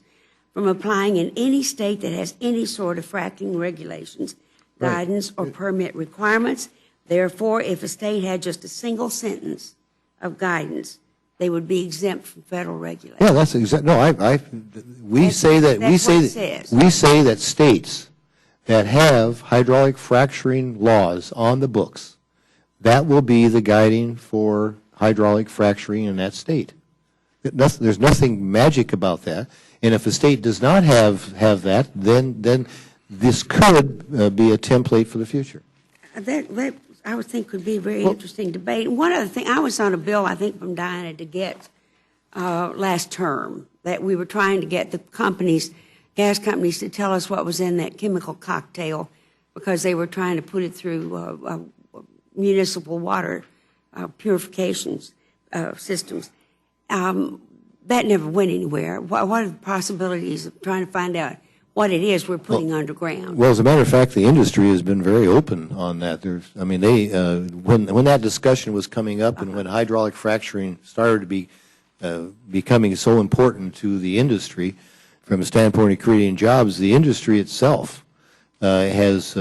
from applying in any state that has any sort of fracking regulations, guidance, or permit requirements. Therefore, if a state had just a single sentence of guidance, they would be exempt from federal regulation. Yeah, that's exactly. No, we say that states that have hydraulic fracturing laws on the books, that will be the guiding for hydraulic fracturing in that state. There's nothing magic about that. And if a state does not have that, then this could be a template for the future. That I would think could be a very interesting debate. And one other thing, I was on a bill, I think, from Diana DeGette last term, that we were trying to get the gas companies, to tell us what was in that chemical cocktail because they were trying to put it through municipal water purification systems. That never went anywhere. What are the possibilities of trying to find out what it is we're putting underground? Well, as a matter of fact, the industry has been very open on that. When that discussion was coming up and when hydraulic fracturing started to be becoming so important to the industry from a standpoint of creating jobs, the industry itself has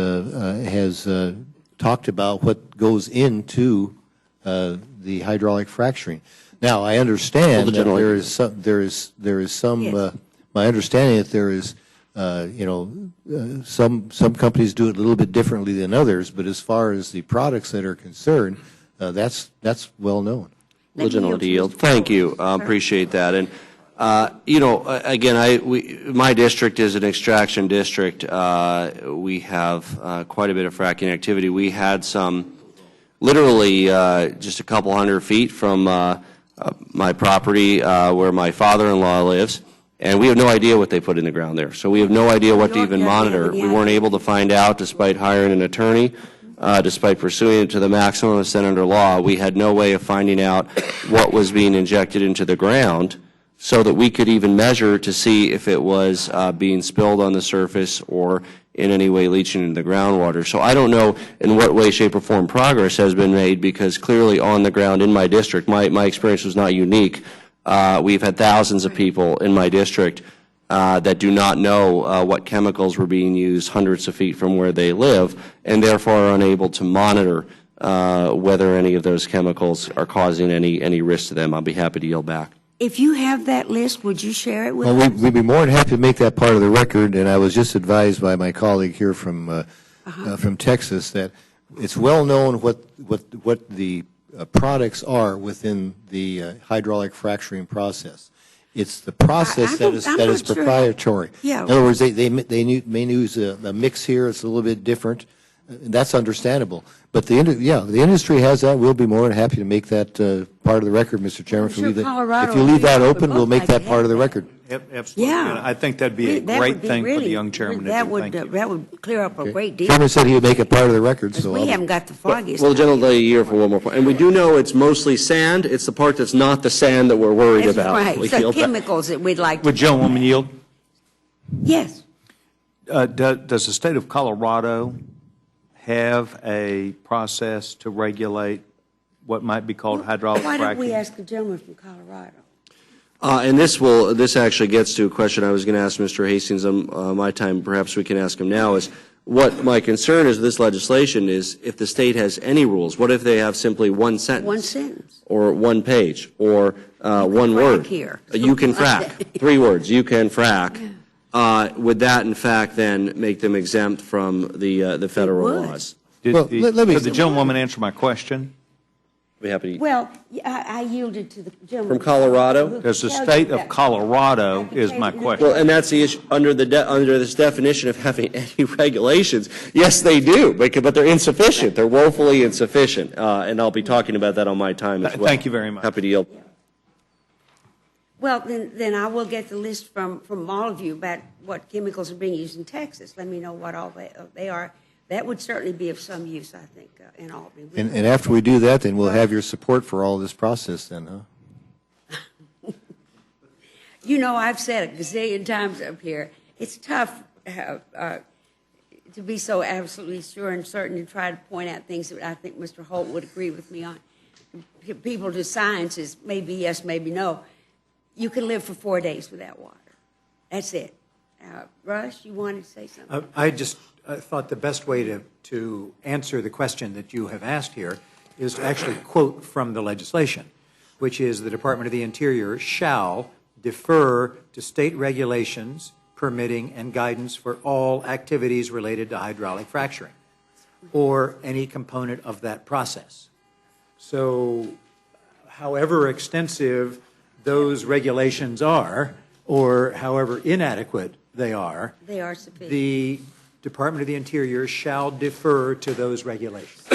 talked about what goes into the hydraulic fracturing. Now, I understand that there is some. Yes. My understanding that there is. Some companies do it a little bit differently than others, but as far as the products that are concerned, that's well known. Legitimate yield. Thank you. Appreciate that. And again, my district is an extraction district. We have quite a bit of fracking activity. We had some, literally, just a couple 100 feet from my property where my father-in-law lives. And we have no idea what they put in the ground there. So we have no idea what to even monitor. We weren't able to find out despite hiring an attorney, despite pursuing it to the maximum extent under law. We had no way of finding out what was being injected into the ground so that we could even measure to see if it was being spilled on the surface or in any way leaching into the groundwater. So I don't know in what way, shape, or form progress has been made because clearly on the ground in my district, my experience was not unique. We've had thousands of people in my district that do not know what chemicals were being used hundreds of feet from where they live, and therefore are unable to monitor whether any of those chemicals are causing any risk to them. I'll be happy to yield back. If you have that list, would you share it with Well, us? we'd be more than happy to make that part of the record, and I was just advised by my colleague here from Texas that it's well known what the products are within the hydraulic fracturing process. It's the process that is sure. proprietary. Yeah. In other words, they may use a mix here. It's a little bit different. That's understandable. But the industry has that. We'll be more than happy to make that part of the record, Mr. Chairman. sure If you Colorado leave that would open, we'll both make like that to part of have the that. record. Absolutely. Yeah. And I think that'd be a That great would be thing for the really- young chairman to that do. would, Thank you. That would clear up a great deal. Chairman said he would make it part of the record, Because so we I'll- haven't got the foggiest. Well, the gentleman idea. lay a year for one more point. And we do know it's mostly sand. It's the part that's not the sand that we're worried That's about. right. We So yield back. chemicals that we'd like Would to. gentlewoman yield? Yes. Does the state of Colorado have a process to regulate what might be called hydraulic Why don't we fracking? ask the gentleman from Colorado? And this actually gets to a question I was going to ask Mr. Hastings on my time. Perhaps we can ask him now. Is what my concern is with this legislation is if the state has any rules. What if they have simply one sentence? One sentence. Or one page, or one frack word. here. You can frack. 3 words. You can frack. Would that, in fact, then make them exempt from the federal would. laws? Well, let me- Could the gentlewoman answer my question? I'd be happy to. Well, I yielded to the gentleman. From Colorado? who Does the could tell state you of that. Colorado is my question. Well, and that's the issue under this definition of having any regulations. Yes, they do, but they're insufficient. They're woefully insufficient, and I'll be talking about that on my time as well. Thank you very much. Happy to yield. Well, then I will get the list from all of you about what chemicals are being used in Texas. Let me know what all they are. That would certainly be of some use, I think, in Albany. And after we do that, then we'll have your support for all this process then, huh? You know, I've said it a gazillion times up here. It's tough to be so absolutely sure and certain and try to point out things that I think Mr. Holt would agree with me on. People do science is maybe yes, maybe no. You can live for 4 days without water. That's it. Rush, you wanted to say something? I just thought the best way to answer the question that you have asked here is to actually quote from the legislation, which is the Department of the Interior shall defer to state regulations, permitting, and guidance for all activities related to hydraulic fracturing or any component of that process. So however extensive those regulations are, or however inadequate they are sufficient. the Department of the Interior shall defer to those regulations.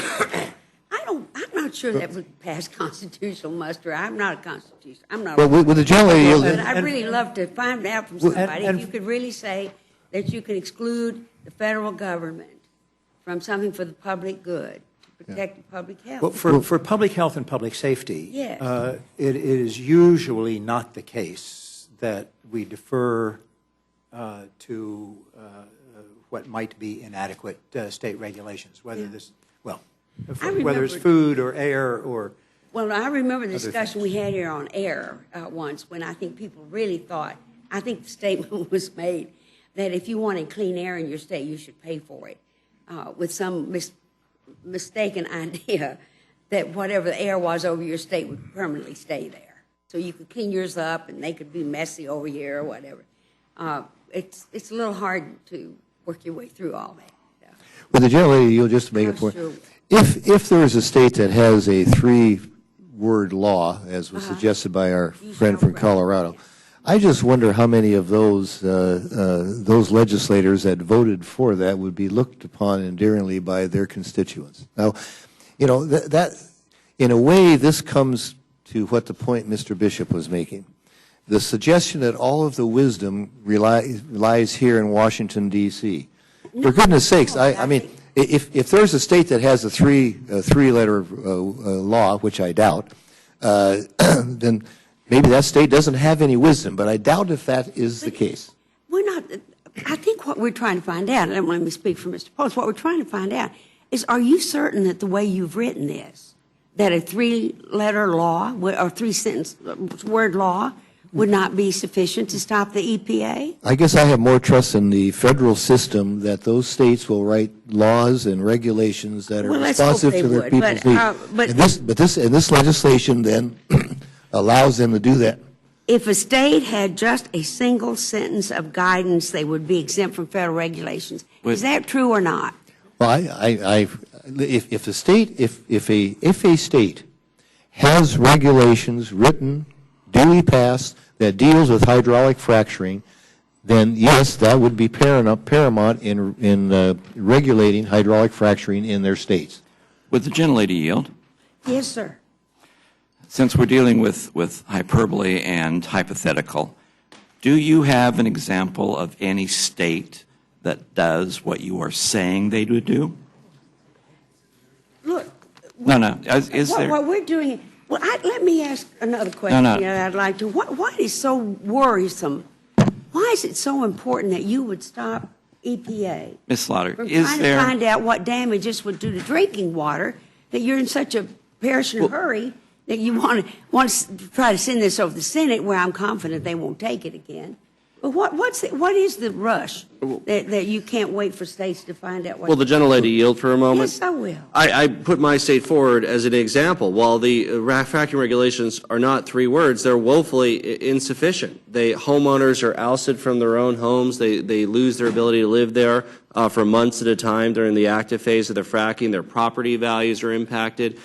I'm not sure that would pass constitutional muster. I'm not a constitution. I'm not. Well, with the general, But I'd really love to find out from somebody and- if you could really say that you can exclude the federal government from something for the public good, to protect the public health. Well, for public health and public safety, Yes. It is usually not the case that we defer to what might be inadequate state regulations, whether whether it's remember- food or air or. Well, I remember the Other discussion we had here on air once when I think people really thought, I think the statement was made that if you wanted clean air in your state, you should pay for it, with some mistaken idea that whatever the air was over your state would permanently stay there. So you could clean yours up and they could be messy over here or whatever. It's a little hard to work your way through all that. with the general lady, you'll just make a That's point. true. If there is a state that has a 3-word law, as was suggested by our friend from Colorado, I just wonder how many of those legislators that voted for that would be looked upon endearingly by their constituents. Now, you know, that in a way, this comes to what the point Mr. Bishop was making. The suggestion that all of the wisdom lies here in Washington, D.C. For goodness sakes, I mean, if there's a state that has a three-letter law, which I doubt, then maybe that state doesn't have any wisdom, but I doubt if that is the case. We're not, I think what we're trying to find out, and I don't want to speak for Mr. Post, what we're trying to find out is, are you certain that the way you've written this, that a 3-letter law or 3-sentence word law would not be sufficient to stop the EPA? I guess I have more trust in the federal system that those states will write laws and regulations that are Well, let's hope responsive they to their would, people's but, needs. And this legislation then allows them to do that. if a state had just a single sentence of guidance, they would be exempt from federal regulations. Is that true or not? Well, if a state has regulations written, duly passed, that deals with hydraulic fracturing, then yes, that would be paramount in regulating hydraulic fracturing in their states. Would the gentlelady yield? Yes, sir. Since we're dealing with hyperbole and hypothetical, do you have an example of any state that does what you are saying they would do? Look. No. Is there? What we're doing. Well, let me ask another question that I'd like to. What is so worrisome? Why is it so important that you would stop EPA Ms. Slaughter, from is trying there? to find out what damage this would do to drinking water, that you're in such a perishing hurry that you want to try to send this over the Senate, where I'm confident they won't take it again? But what is the rush that you can't wait for states to find out what? Will the gentlelady yield for a moment? Yes, I will. I put my state forward as an example. While the fracking regulations are not 3 words, they're woefully insufficient. Homeowners are ousted from their own homes. They lose their ability to live there for months at a time during the active phase of the fracking. Their property values are impacted.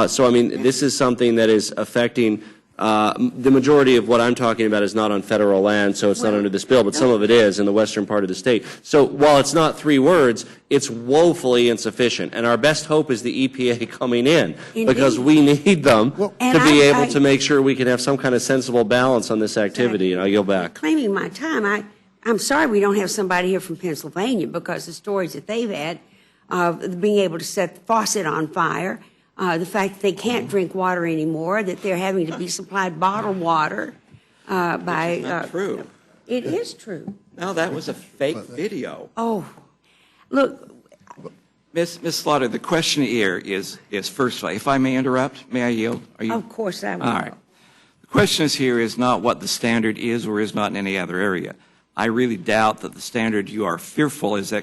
So, I mean, this is something that is affecting the majority of what I'm talking about is not on federal land, so it's not under this bill, but some of it is in the western part of the state. So while it's not 3 words, it's woefully insufficient. And our best hope is the EPA coming in, because we need them to be able to make sure we can have some kind of sensible balance on this activity. And I'll yield back. Claiming my time, I'm sorry we don't have somebody here from Pennsylvania, because the stories that they've had of being able to set the faucet on fire, the fact that they can't drink water anymore, that they're having to be supplied bottled water by. It's not true. It is true. No, that was a fake video. Oh, look. Ms. Slaughter, the question here is first of all, if I may interrupt, may I yield? Are you? Of course I will. All right. The question here is not what the standard is or is not in any other area. I really doubt that the standard you are fearful is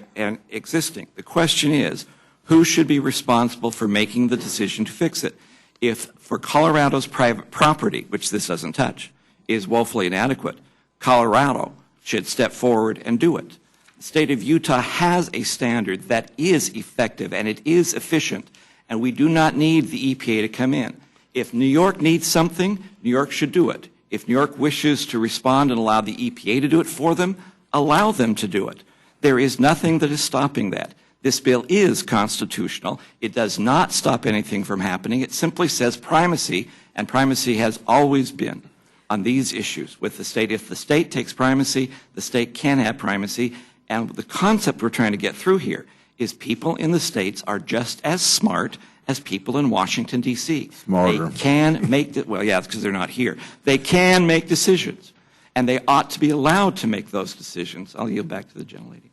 existing. The question is, who should be responsible for making the decision to fix it? If for Colorado's private property, which this doesn't touch, is woefully inadequate, Colorado should step forward and do it. The state of Utah has a standard that is effective and it is efficient, and we do not need the EPA to come in. If New York needs something, New York should do it. If New York wishes to respond and allow the EPA to do it for them, allow them to do it. There is nothing that is stopping that. This bill is constitutional. It does not stop anything from happening. It simply says primacy, and primacy has always been on these issues with the state. If the state takes primacy, the state can have primacy. And the concept we're trying to get through here is people in the states are just as smart as people in Washington, D.C. Smarter. They can make, well, yeah, it's because they're not here. They can make decisions, and they ought to be allowed to make those decisions. I'll yield back to the gentlelady.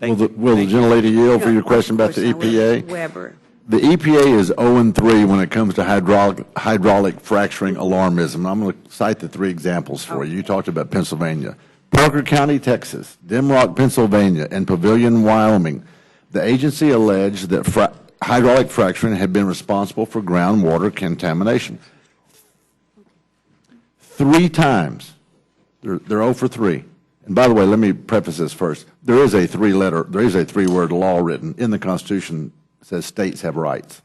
Will the gentlelady yield for your question about the EPA? Weber. The EPA is 0-3 when it comes to hydraulic fracturing alarmism. I'm going to cite the 3 examples for you. You talked about Pennsylvania. Parker County, Texas, Dimrock, Pennsylvania, and Pavilion, Wyoming. The agency alleged that hydraulic fracturing had been responsible for groundwater contamination. 3 times. They're 0-3. And by the way, let me preface this first. There is a 3-word law written in the Constitution that says states have rights.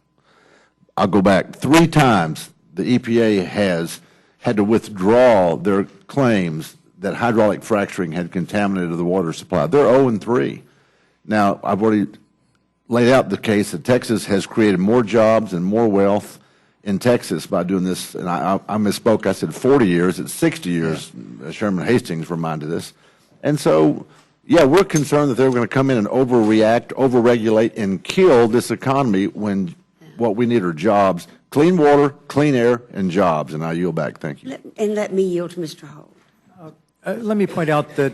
I'll go back. 3 times the EPA has had to withdraw their claims that hydraulic fracturing had contaminated the water supply. They're 0-3. Now, I've already laid out the case that Texas has created more jobs and more wealth in Texas by doing this. And I misspoke. I said 40 years. It's 60 years, as Chairman Hastings reminded us. And so, yeah, we're concerned that they're going to come in and overreact, overregulate, and kill this economy when what we need are jobs, clean water, clean air, and jobs. And I yield back. Thank you. Let me yield to Mr. Holt. Let me point out that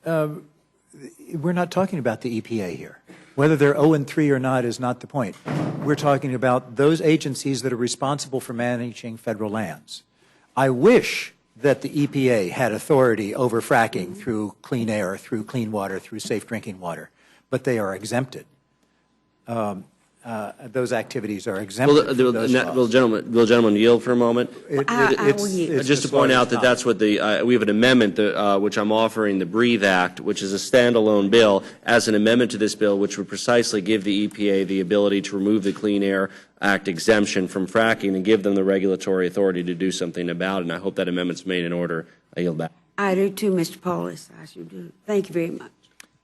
we're not talking about the EPA here. Whether they're 0-3 or not is not the point. We're talking about those agencies that are responsible for managing federal lands. I wish that the EPA had authority over fracking through clean air, through clean water, through safe drinking water, but they are exempted. Those activities are exempted from those laws. Will the gentleman yield for a moment? I will yield. Just to point out that that's what we have an amendment which I'm offering, the BREATHE Act, which is a standalone bill, as an amendment to this bill, which would precisely give the EPA the ability to remove the Clean Air Act exemption from fracking and give them the regulatory authority to do something about it. And I hope that amendment's made in order. I yield back. I do too, Mr. Paulus. I should do. Thank you very much.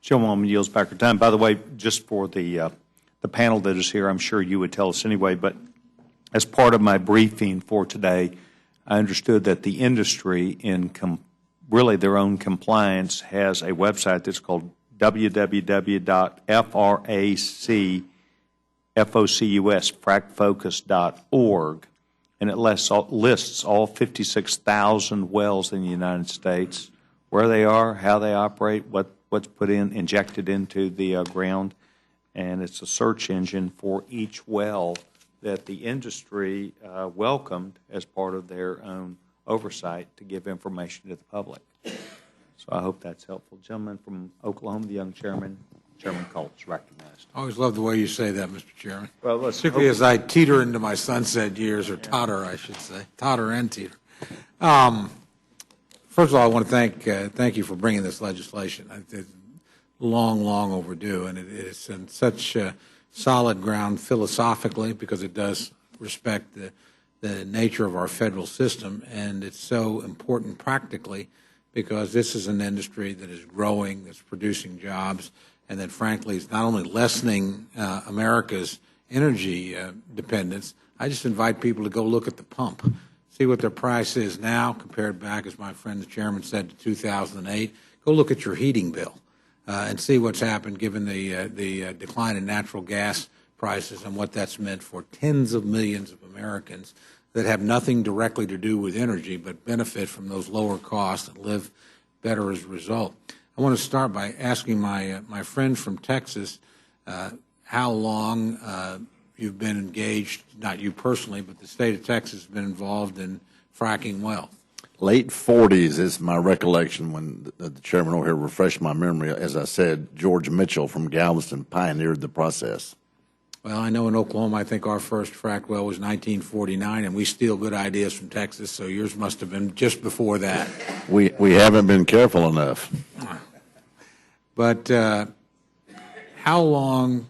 Chairwoman yields back her time. By the way, just for the panel that is here, I'm sure you would tell us anyway, but as part of my briefing for today, I understood that the industry, in really their own compliance, has a website that's called www.fracfocus.org, and it lists all 56,000 wells in the United States, where they are, how they operate, what's injected into the ground. And it's a search engine for each well that the industry welcomed as part of their own oversight to give information to the public. So I hope that's helpful. Gentleman from Oklahoma, the young chairman, Chairman Colts, recognized. I always love the way you say that, Mr. Chairman. Well, particularly as I teeter into my sunset years, or totter, I should say. Totter and teeter. First of all, I want to thank you for bringing this legislation. It's long overdue, and it is in such solid ground philosophically, because it does respect the nature of our federal system, and it's so important practically because this is an industry that is growing, that's producing jobs, and that frankly is not only lessening America's energy dependence. I just invite people to go look at the pump, see what their price is now compared back, as my friend the chairman said, to 2008. Go look at your heating bill. And see what's happened given the decline in natural gas prices and what that's meant for tens of millions of Americans that have nothing directly to do with energy but benefit from those lower costs and live better as a result. I want to start by asking my friend from Texas how long you've been engaged, not you personally, but the state of Texas has been involved in fracking wells. Late 40s is my recollection when the chairman over here refreshed my memory. As I said, George Mitchell from Galveston pioneered the process. Well, I know in Oklahoma, I think our first frack well was 1949, and we steal good ideas from Texas, so yours must have been just before that. We haven't been careful enough. But how long,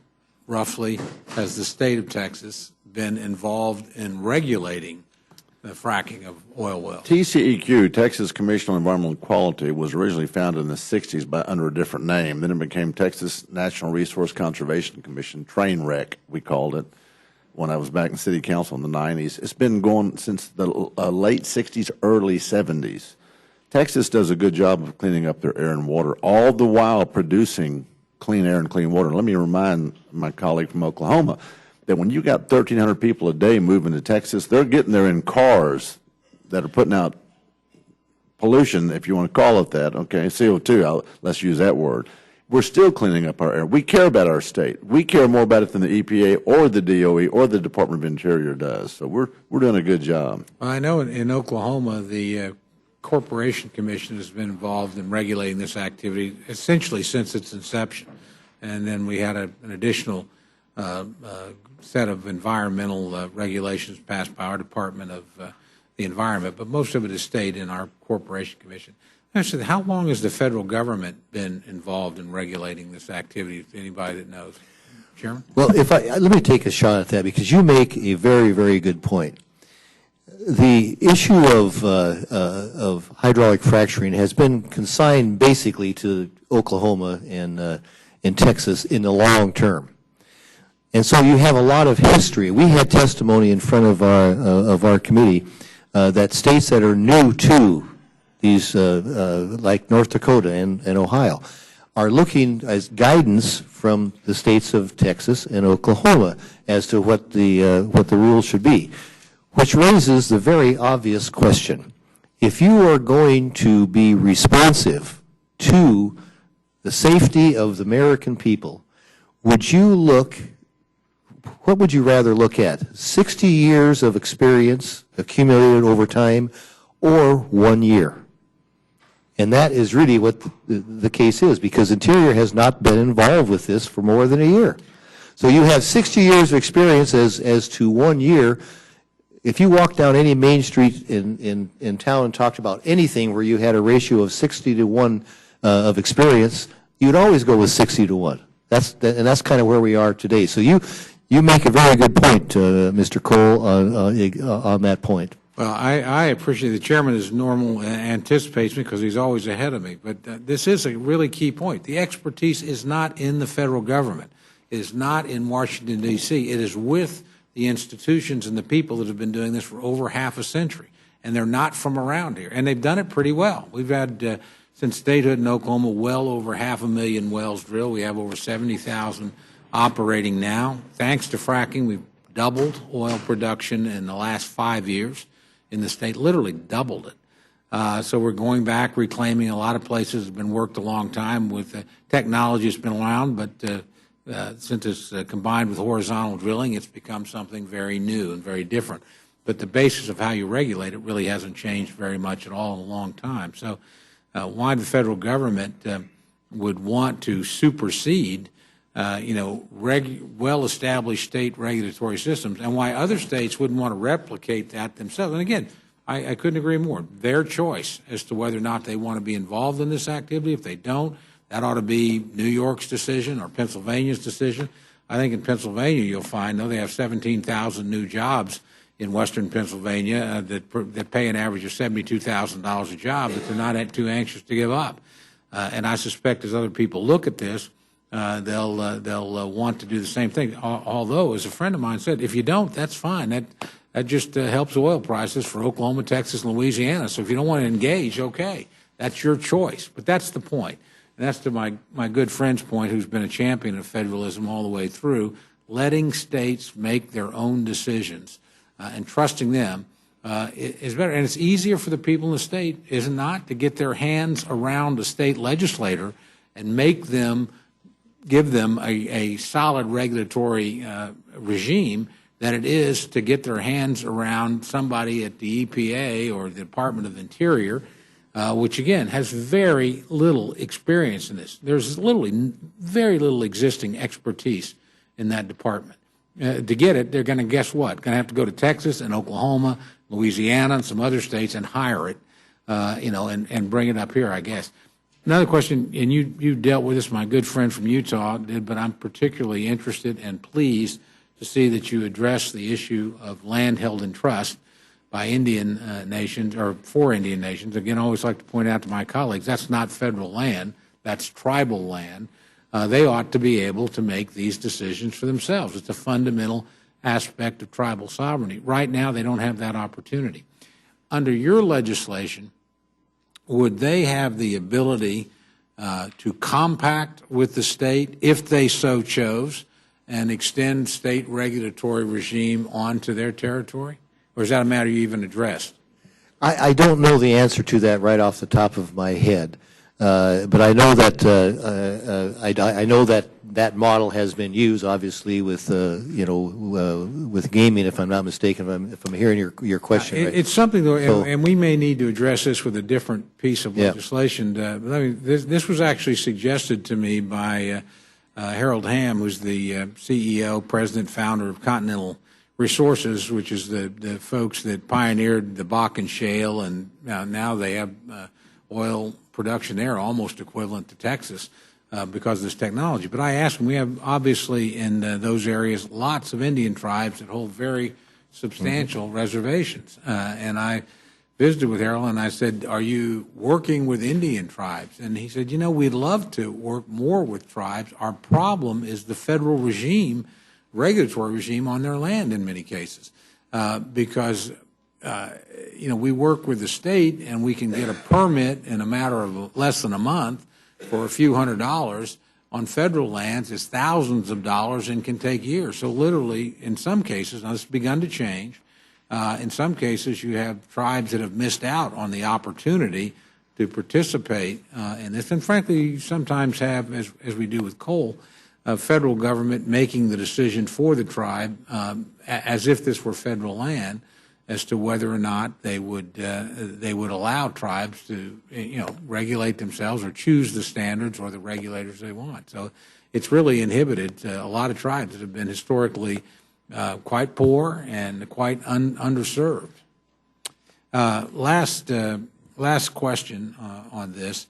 roughly, has the state of Texas been involved in regulating the fracking of oil wells? TCEQ, Texas Commission on Environmental Quality, was originally founded in the 60s under a different name. Then it became Texas National Resource Conservation Commission, train wreck, we called it, when I was back in city council in the 90s. It's been going since the late 60s, early 70s. Texas does a good job of cleaning up their air and water, all the while producing clean air and clean water. Let me remind my colleague from Oklahoma that when you got 1,300 people a day moving to Texas, they're getting there in cars that are putting out pollution, if you want to call it that, okay, CO2, let's use that word. We're still cleaning up our air. We care about our state. We care more about it than the EPA or the DOE or the Department of Interior does. So we're doing a good job. Well, I know in Oklahoma, the Corporation Commission has been involved in regulating this activity essentially since its inception. And then we had an additional set of environmental regulations passed by our Department of the Environment, but most of it is stayed in our Corporation Commission. Actually, how long has the federal government been involved in regulating this activity? Anybody that knows? Chairman? Well, let me take a shot at that, because you make a very, very good point. The issue of hydraulic fracturing has been consigned basically to Oklahoma and Texas in the long term. And so you have a lot of history. We had testimony in front of our committee that states that are new to these, like North Dakota and Ohio, are looking as guidance from the states of Texas and Oklahoma as to what the rules should be, which raises the very obvious question. If you are going to be responsive to the safety of the American people, what would you rather look at? 60 years of experience accumulated over time, or 1 year. And that is really what the case is, because Interior has not been involved with this for more than a year. So you have 60 years of experience as to 1 year. If you walk down any main street in town and talked about anything where you had a ratio of 60 to 1 of experience, you'd always go with 60 to 1. And that's kind of where we are today. So you make a very good point, Mr. Cole, on that point. Well, I appreciate the chairman as normal anticipates me because he's always ahead of me. But this is a really key point. The expertise is not in the federal government. It is not in Washington, D.C. It is with the institutions and the people that have been doing this for over half a century. And they're not from around here. And they've done it pretty well. We've had, since statehood in Oklahoma, well over 500,000 wells drilled. We have over 70,000 operating now. Thanks to fracking, we've doubled oil production in the last 5 years in the state, literally doubled it. So we're going back, reclaiming a lot of places. It's been worked a long time with technology that's been around, but since it's combined with horizontal drilling, it's become something very new and very different. But the basis of how you regulate it really hasn't changed very much at all in a long time. So why the federal government would want to supersede well-established state regulatory systems, and why other states wouldn't want to replicate that themselves. And again, I couldn't agree more. Their choice as to whether or not they want to be involved in this activity. If they don't, that ought to be New York's decision or Pennsylvania's decision. I think in Pennsylvania you'll find, though, they have 17,000 new jobs in western Pennsylvania that pay an average of $72,000 a job, that they're not too anxious to give up. And I suspect as other people look at this, they'll want to do the same thing. Although, as a friend of mine said, if you don't, that's fine. That just helps oil prices for Oklahoma, Texas, and Louisiana. So if you don't want to engage, okay, that's your choice. But that's the point. And that's to my good friend's point, who's been a champion of federalism all the way through, letting states make their own decisions and trusting them is better. And it's easier for the people in the state, is it not, to get their hands around a state legislator and give them a solid regulatory regime than it is to get their hands around somebody at the EPA or the Department of Interior, which, again, has very little experience in this. There's literally very little existing expertise in that department. To get it, they're going to, guess what? Going to have to go to Texas and Oklahoma, Louisiana, and some other states and hire it, and bring it up here, I guess. Another question, and you dealt with this, my good friend from Utah did, but I'm particularly interested and pleased to see that you address the issue of land held in trust by Indian nations, or for Indian nations. Again, I always like to point out to my colleagues, that's not federal land, that's tribal land. They ought to be able to make these decisions for themselves. It's a fundamental aspect of tribal sovereignty. Right now, they don't have that opportunity. Under your legislation, would they have the ability to compact with the state, if they so chose, and extend state regulatory regime onto their territory? Or is that a matter you even addressed? I don't know the answer to that right off the top of my head, but I know that I know that model has been used, obviously, with with gaming, if I'm not mistaken. If I'm hearing your question right. It's something, though, and we may need to address this with a different piece of legislation. This was actually suggested to me by Harold Hamm, who's the CEO, president, founder of Continental Resources, which is the folks that pioneered the Bakken Shale, and now they have oil production there almost equivalent to Texas because of this technology. But I asked him, we have obviously in those areas lots of Indian tribes that hold very substantial reservations. And I visited with Harold and I said, are you working with Indian tribes? And he said, we'd love to work more with tribes. Our problem is the federal regime, regulatory regime on their land in many cases, because we work with the state and we can get a permit in a matter of less than a month for a few $100s. On federal lands, it's thousands of dollars and can take years. So literally, in some cases, now this has begun to change, in some cases you have tribes that have missed out on the opportunity to participate in this, and frankly, you sometimes have, as we do with coal, federal government making the decision for the tribe as if this were federal land, as to whether or not they would allow tribes to regulate themselves or choose the standards or the regulators they want. So it's really inhibited a lot of tribes that have been historically quite poor and quite underserved. Last question on this.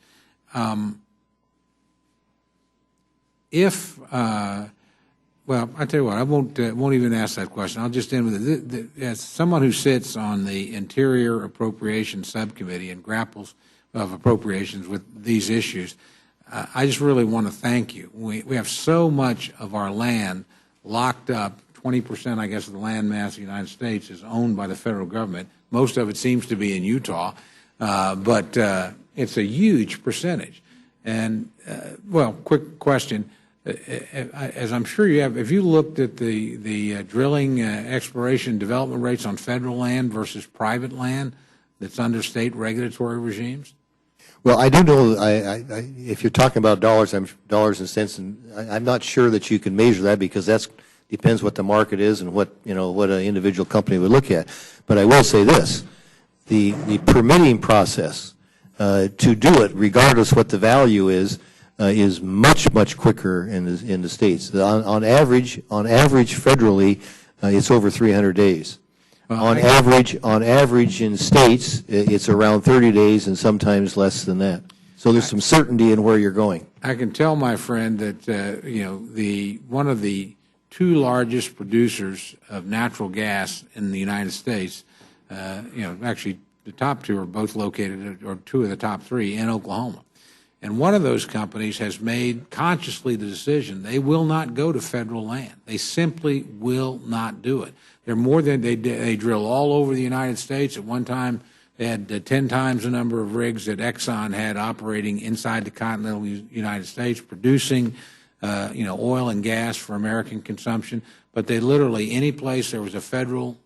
Well, I tell you what, I won't even ask that question. I'll just end with it. As someone who sits on the Interior Appropriations Subcommittee and grapples of appropriations with these issues, I just really want to thank you. We have so much of our land locked up. 20%, I guess, of the land mass of the United States is owned by the federal government. Most of it seems to be in Utah, but it's a huge percentage. And, well, quick question. As I'm sure you have, have you looked at the drilling, exploration, development rates on federal land versus private land that's under state regulatory regimes? Well, I do know, if you're talking about dollars and cents, and I'm not sure that you can measure that because that depends what the market is and what an individual company would look at. But I will say this: the permitting process to do it, regardless what the value is much quicker in the states. On average, federally, it's over 300 days. On average in states, it's around 30 days and sometimes less than that. So there's some certainty in where you're going. I can tell my friend that one of the two largest producers of natural gas in the United States, actually the top two are both located, or two of the top three, in Oklahoma. And one of those companies has made consciously the decision they will not go to federal land. They simply will not do it. They're more than they drill all over the United States. At one time, they had 10 times the number of rigs that Exxon had operating inside the continental United States, producing oil and gas for American consumption. But they literally, any place there was a federal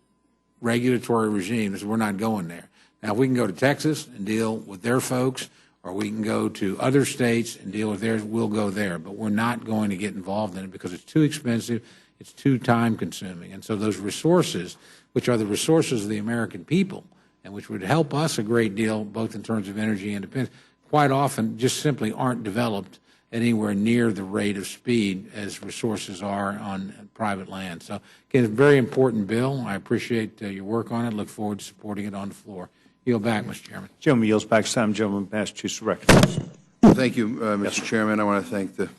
regulatory regime, they said, we're not going there. Now, we can go to Texas and deal with their folks, or we can go to other states and deal with theirs, we'll go there. But we're not going to get involved in it because it's too expensive, it's too time-consuming. And so those resources, which are the resources of the American people, and which would help us a great deal, both in terms of energy independence, quite often just simply aren't developed anywhere near the rate of speed as resources are on private land. So, again, it's a very important bill. I appreciate your work on it. Look forward to supporting it on the floor. Yield back, Mr. Chairman. Gentleman yields back some. Gentleman Massachusetts recognizes. Thank you, Mr. Chairman. I want to thank the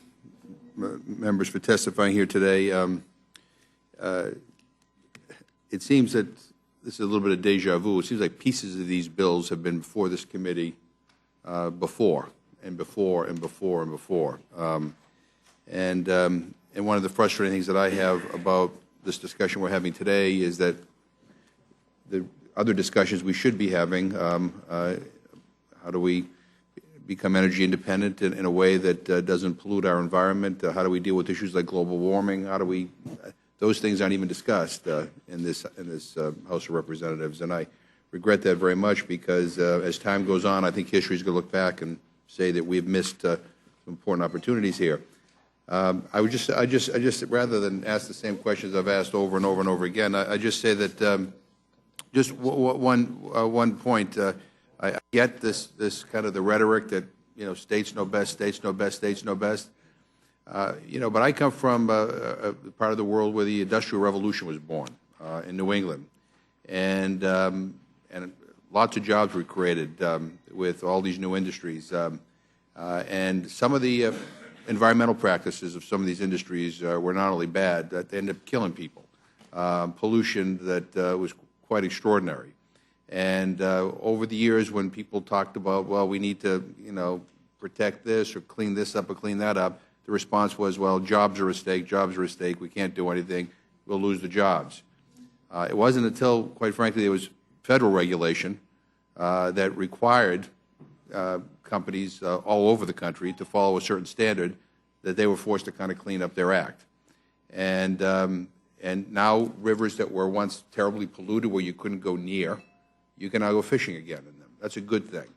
members for testifying here today. It seems that this is a little bit of deja vu. It seems like pieces of these bills have been before this committee before. And one of the frustrating things that I have about this discussion we're having today is that the other discussions we should be having, how do we become energy independent in a way that doesn't pollute our environment? How do we deal with issues like global warming? How do we? Those things aren't even discussed in this House of Representatives, and I regret that very much because as time goes on, I think history is going to look back and say that we've missed some important opportunities here. I just rather than ask the same questions I've asked over and over and over again, I just say that just one point. I get this kind of the rhetoric that states know best, states know best, states know best. But I come from a part of the world where the Industrial Revolution was born in New England, and lots of jobs were created with all these new industries, and some of the environmental practices of some of these industries were not only bad, that they ended up killing people. Pollution that was quite extraordinary. And over the years, when people talked about, well, we need to, protect this or clean this up or clean that up, the response was, well, jobs are at stake, jobs are at stake, we can't do anything, we'll lose the jobs. It wasn't until, quite frankly, there was federal regulation that required companies all over the country to follow a certain standard that they were forced to kind of clean up their act. And now rivers that were once terribly polluted where you couldn't go near, you can now go fishing again in them. That's a good thing.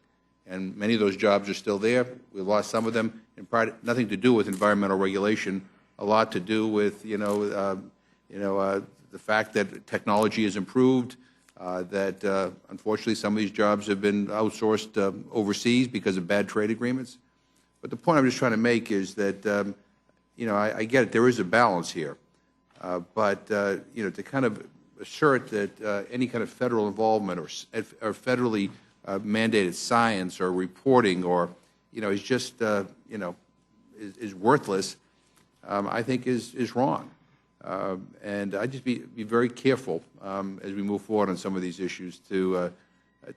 And many of those jobs are still there. We lost some of them, in part nothing to do with environmental regulation, a lot to do with the fact that technology has improved, that unfortunately some of these jobs have been outsourced overseas because of bad trade agreements. But the point I'm just trying to make is that, I get it, there is a balance here. But to kind of assert that any kind of federal involvement or federally mandated science or reporting or, is just, is worthless, I think is wrong. And I'd just be very careful as we move forward on some of these issues to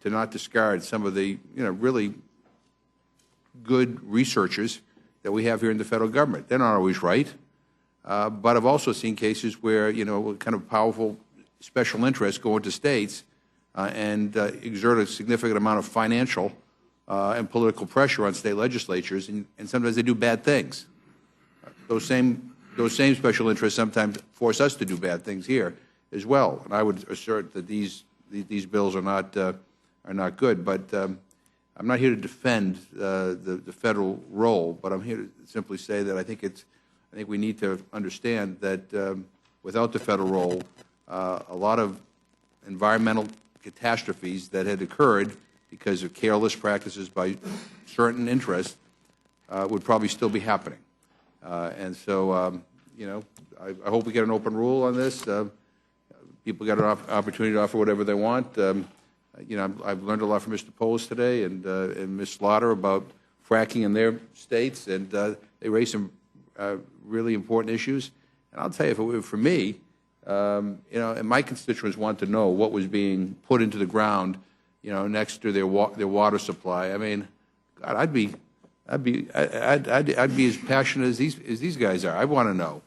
not discard some of the, really good researchers that we have here in the federal government. They're not always right. But I've also seen cases where, kind of powerful special interests go into states and exert a significant amount of financial and political pressure on state legislatures, and sometimes they do bad things. Those same special interests sometimes force us to do bad things here as well. And I would assert that these bills are not good. But I'm not here to defend the federal role, but I'm here to simply say that I think we need to understand that without the federal role, a lot of environmental catastrophes that had occurred because of careless practices by certain interests would probably still be happening. And so, I hope we get an open rule on this. People get an opportunity to offer whatever they want. I've learned a lot from Mr. Polis today and Ms. Slaughter about fracking in their states, and they raised some really important issues. And I'll tell you, if it were for me, and my constituents want to know what was being put into the ground, next to their water supply. I mean, God, I'd be as passionate as these guys are. I want to know.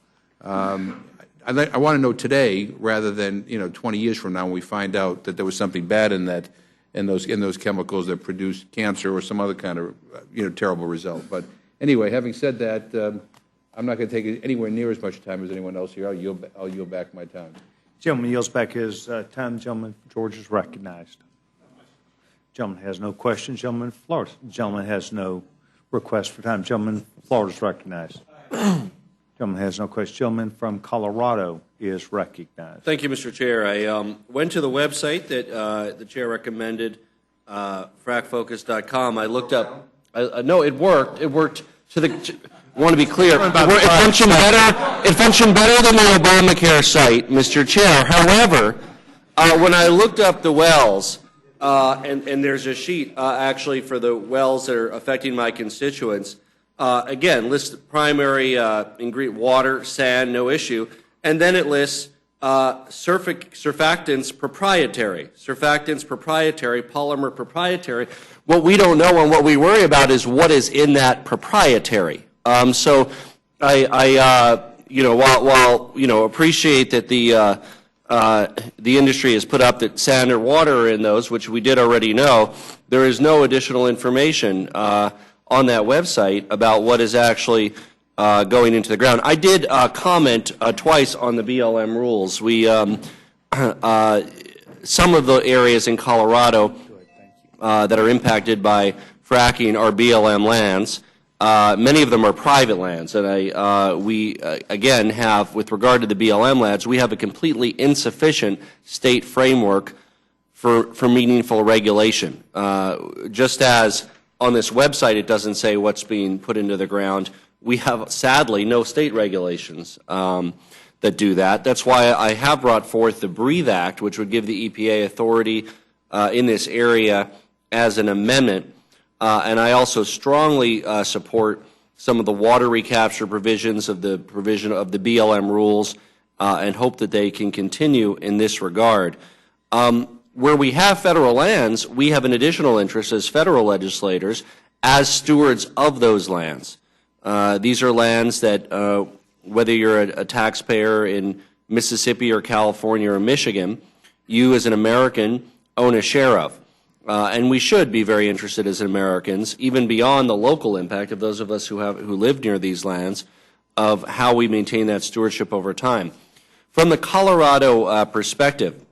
I want to know today rather than 20 years from now when we find out that there was something bad in those chemicals that produce cancer or some other kind of terrible result. But anyway, having said that, I'm not going to take anywhere near as much time as anyone else here. I'll yield back my time. Gentleman yields back his time. Gentleman from Georgia is recognized. Gentleman has no questions. Gentleman from Florida. Gentleman has no request for time. Gentleman from Florida is recognized. Gentleman has no questions. Gentleman from Colorado is recognized. Thank you, Mr. Chair. I went to the website that the chair recommended, fracfocus.com. I looked up. No, it worked. It worked to the. I want to be clear. It functioned better than the Obamacare site, Mr. Chair. However, when I looked up the wells, and there's a sheet actually for the wells that are affecting my constituents. Again, lists primary ingredient, water, sand, no issue, and then it lists surfactants proprietary, polymer proprietary. What we don't know and what we worry about is what is in that proprietary. So I appreciate that the industry has put up that sand or water are in those, which we did already know. There is no additional information on that website about what is actually going into the ground. I did comment twice on the BLM rules. We some of the areas in Colorado that are impacted by fracking are BLM lands. Many of them are private lands, and we again have, with regard to the BLM lands, we have a completely insufficient state framework for meaningful regulation. Just as on this website it doesn't say what's being put into the ground, we have sadly no state regulations that do that. That's why I have brought forth the BREATHE Act, which would give the EPA authority in this area as an amendment. And I also strongly support some of the water recapture provisions of the BLM rules and hope that they can continue in this regard. Where we have federal lands, we have an additional interest as federal legislators as stewards of those lands. These are lands that, whether you're a taxpayer in Mississippi or California or Michigan, you as an American own a share of. And we should be very interested as Americans, even beyond the local impact of those of us who live near these lands, of how we maintain that stewardship over time. From the Colorado perspective,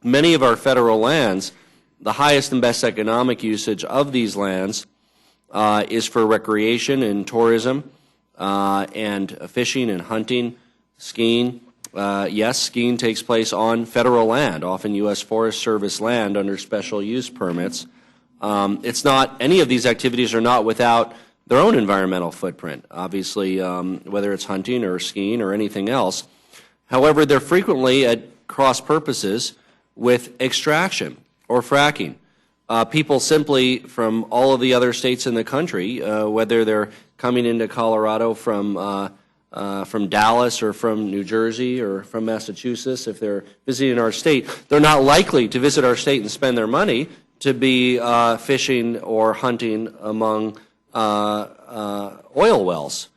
many of our federal lands, the highest and best economic usage of these lands is for recreation and tourism and fishing and hunting, skiing. Yes, skiing takes place on federal land, often U.S. Forest Service land under special use permits. It's not, any of these activities are not without their own environmental footprint, obviously, whether it's hunting or skiing or anything else. However, they're frequently at cross purposes with extraction or fracking. People simply from all of the other states in the country, whether they're coming into Colorado from Dallas or from New Jersey or from Massachusetts, if they're visiting our state, they're not likely to visit our state and spend their money to be fishing or hunting among oil wells.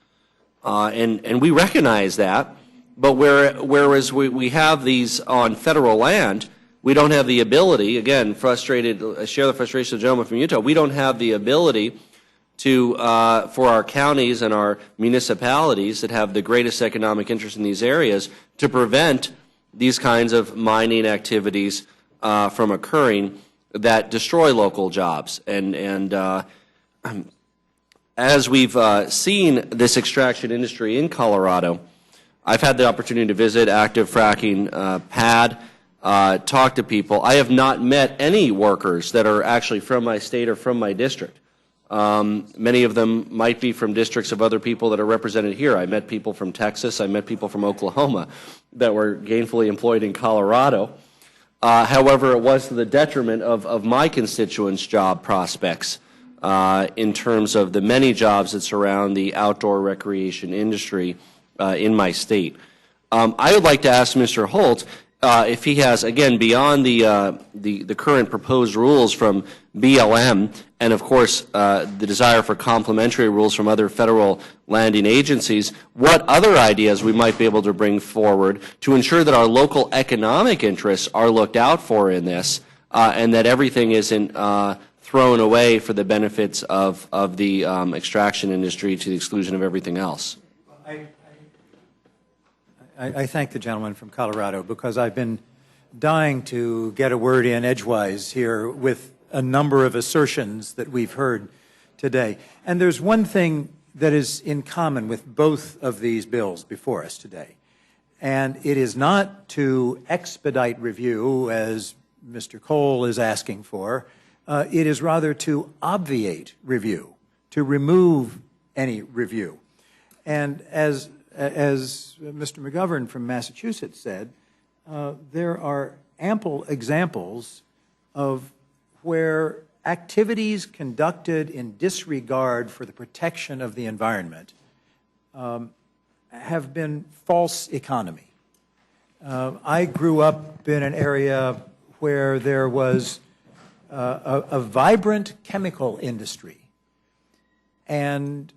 And we recognize that, but whereas we have these on federal land, we don't have the ability, again, frustrated, I share the frustration of the gentleman from Utah, we don't have the ability to, for our counties and our municipalities that have the greatest economic interest in these areas, to prevent these kinds of mining activities from occurring that destroy local jobs. And as we've seen this extraction industry in Colorado, I've had the opportunity to visit active fracking pad, talk to people. I have not met any workers that are actually from my state or from my district. Many of them might be from districts of other people that are represented here. I met people from Texas. I met people from Oklahoma that were gainfully employed in Colorado. However, it was to the detriment of my constituents' job prospects in terms of the many jobs that surround the outdoor recreation industry in my state. I would like to ask Mr. Holt if he has, again, beyond the current proposed rules from BLM and, of course, the desire for complementary rules from other federal landing agencies, what other ideas we might be able to bring forward to ensure that our local economic interests are looked out for in this and that everything isn't thrown away for the benefits of the extraction industry to the exclusion of everything else. I thank the gentleman from Colorado because I've been dying to get a word in edgewise here with a number of assertions that we've heard today. And there's one thing that is in common with both of these bills before us today. And it is not to expedite review, as Mr. Cole is asking for. It is rather to obviate review, to remove any review. And as Mr. McGovern from Massachusetts said, there are ample examples of where activities conducted in disregard for the protection of the environment have been false economy. I grew up in an area where there was a vibrant chemical industry, and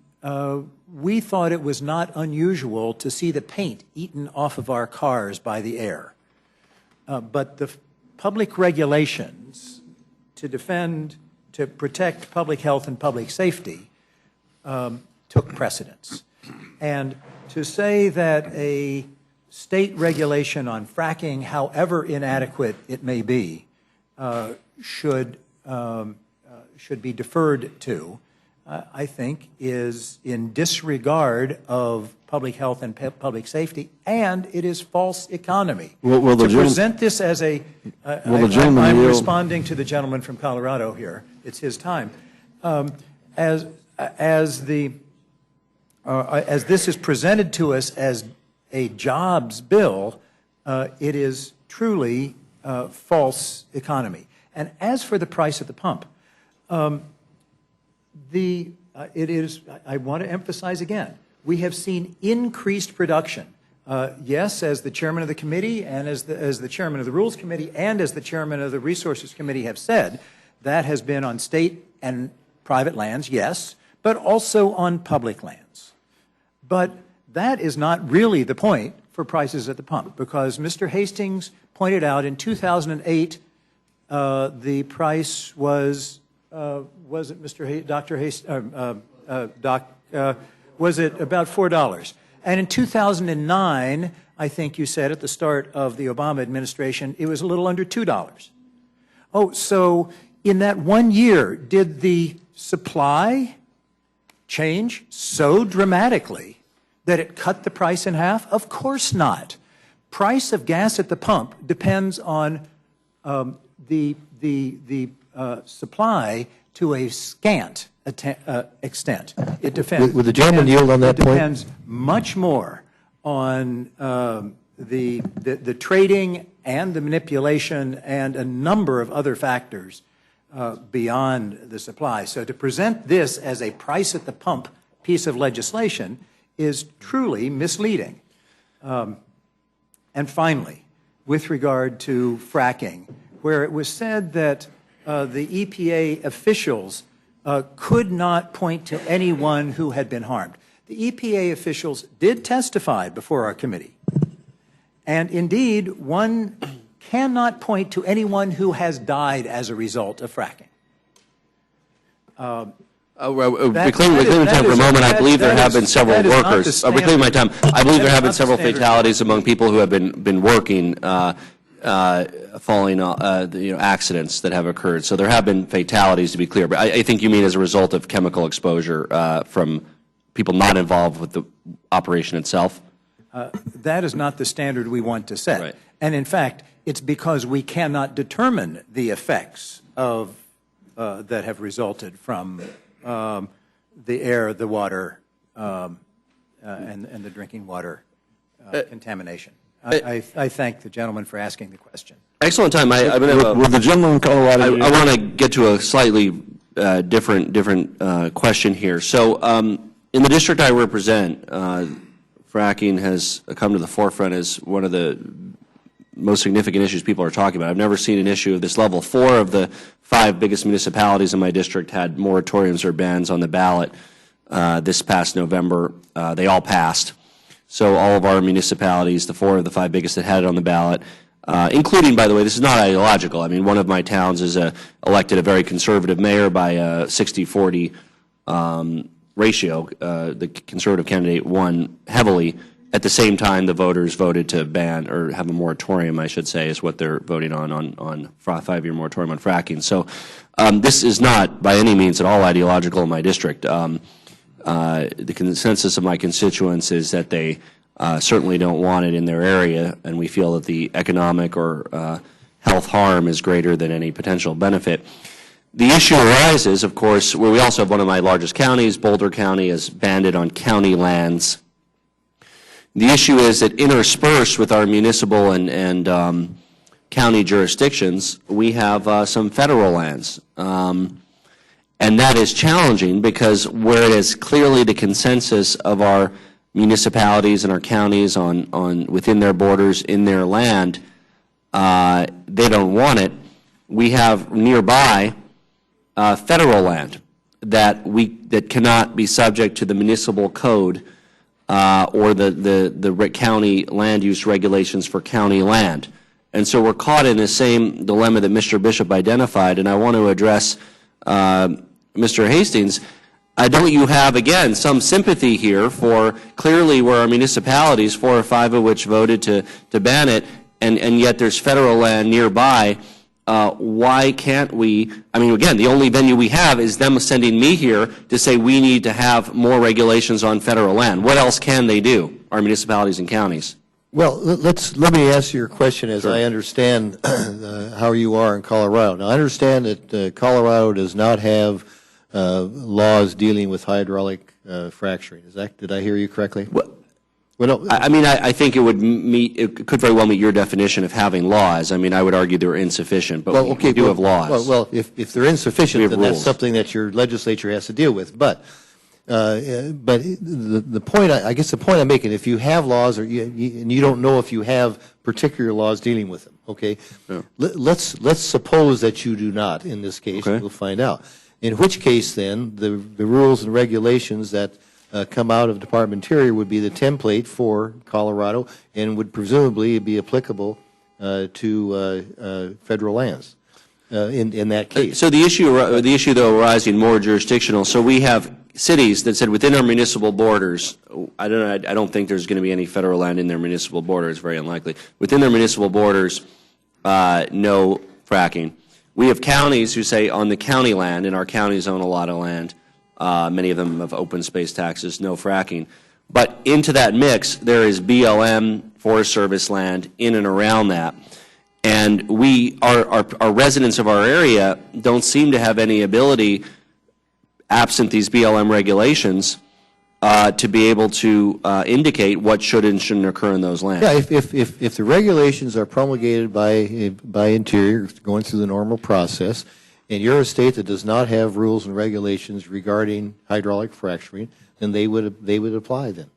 we thought it was not unusual to see the paint eaten off of our cars by the air. But the public regulations to protect public health and public safety took precedence. And to say that a state regulation on fracking, however inadequate it may be, should be deferred to, I think, is in disregard of public health and public safety, and it is false economy. To present this as a, I'm responding to the gentleman from Colorado here. It's his time. As this is presented to us as a jobs bill, it is truly false economy. And as for the price at the pump, I want to emphasize again, we have seen increased production. Yes, as the chairman of the committee and as the chairman of the Rules Committee and as the chairman of the Resources Committee have said, that has been on state and private lands, yes, but also on public lands. But that is not really the point for prices at the pump, because Mr. Hastings pointed out in 2008, the price was it Mr. Dr. Hastings? Was it about $4? And in 2009, I think you said at the start of the Obama administration, it was a little under $2. Oh, so in that 1 year, did the supply change so dramatically that it cut the price in half? Of course not. price of gas at the pump depends on the supply to a scant extent. It depends. Would the gentleman yield on that point? It depends much more on the trading and the manipulation and a number of other factors beyond the supply. So to present this as a price at the pump piece of legislation is truly misleading. And finally, with regard to fracking, where it was said that the EPA officials could not point to anyone who had been harmed. The EPA officials did testify before our committee. And indeed, one cannot point to anyone who has died as a result of fracking. Reclaiming time for a moment, I believe there have been several workers. Reclaiming my time, I believe there have been several fatalities among people who have been working, following accidents that have occurred. So there have been fatalities, to be clear. But I think you mean as a result of chemical exposure from people not involved with the operation itself? That is not the standard we want to set. Right. And in fact, it's because we cannot determine the effects of that have resulted from the air, the water, and the drinking water contamination. I thank the gentleman for asking the question. Excellent time. Will the gentleman in Colorado? I want to get to a slightly different question here. So in the district I represent, fracking has come to the forefront as one of the most significant issues people are talking about. I've never seen an issue of this level. 4 of the 5 biggest municipalities in my district had moratoriums or bans on the ballot this past November. They all passed. So all of our municipalities, the 4 of the 5 biggest that had it on the ballot, including, by the way, this is not ideological. I mean, one of my towns is elected a very conservative mayor by a 60-40 ratio. The conservative candidate won heavily. At the same time, the voters voted to ban or have a moratorium, I should say, is what they're voting on a 5-year moratorium on fracking. So this is not by any means at all ideological in my district. The consensus of my constituents is that they certainly don't want it in their area, and we feel that the economic or health harm is greater than any potential benefit. The issue arises, of course, where we also have one of my largest counties. Boulder County is banded on county lands. The issue is that interspersed with our municipal and county jurisdictions, we have some federal lands. And that is challenging because where it is clearly the consensus of our municipalities and our counties on within their borders, in their land, they don't want it. We have nearby federal land that cannot be subject to the municipal code or the county land use regulations for county land. And so we're caught in the same dilemma that Mr. Bishop identified, and I want to address Mr. Hastings. Don't you have, again, some sympathy here for clearly where our municipalities, 4 or 5 of which voted to ban it, and yet there's federal land nearby? Why can't we, I mean, again, the only venue we have is them sending me here to say we need to have more regulations on federal land. What else can they do, our municipalities and counties? Well, let me answer your question as I understand how you are in Colorado. Now, I understand that Colorado does not have laws dealing with hydraulic fracturing. Did I hear you correctly? Well, I mean, I think it could very well meet your definition of having laws. I mean, I would argue they're insufficient, but we do have laws. Well, if they're insufficient, then that's something that your legislature has to deal with. But the point, I guess the point I'm making, if you have laws and you don't know if you have particular laws dealing with them, okay? Yeah. Let's suppose that you do not in this case. Okay. We'll find out. In which case, then, the rules and regulations that come out of Department of Interior would be the template for Colorado and would presumably be applicable to federal lands in that case. So the issue though arising more jurisdictional. So we have cities that said within our municipal borders. I don't think there's going to be any federal land in their municipal borders. Very unlikely. Within their municipal borders, no fracking. We have counties who say on the county land, and our counties own a lot of land. Many of them have open space taxes, no fracking. But into that mix, there is BLM, Forest Service land in and around that. And our residents of our area don't seem to have any ability, absent these BLM regulations, to be able to indicate what should and shouldn't occur in those lands. Yeah, if the regulations are promulgated by Interior, going through the normal process, and you're a state that does not have rules and regulations regarding hydraulic fracturing, then they would apply then.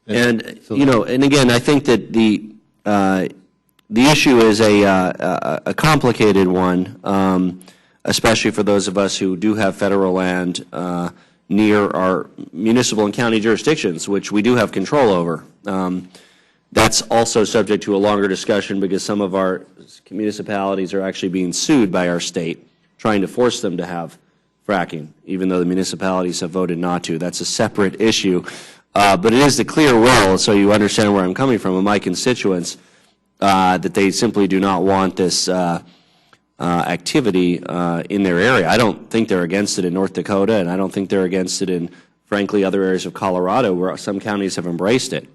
And so, and again, I think that the issue is a complicated one, especially for those of us who do have federal land near our municipal and county jurisdictions, which we do have control over. That's also subject to a longer discussion because some of our municipalities are actually being sued by our state, trying to force them to have fracking, even though the municipalities have voted not to. That's a separate issue. But it is the clear will, so you understand where I'm coming from, of my constituents, that they simply do not want this activity in their area. I don't think they're against it in North Dakota, and I don't think they're against it in, frankly, other areas of Colorado where some counties have embraced it.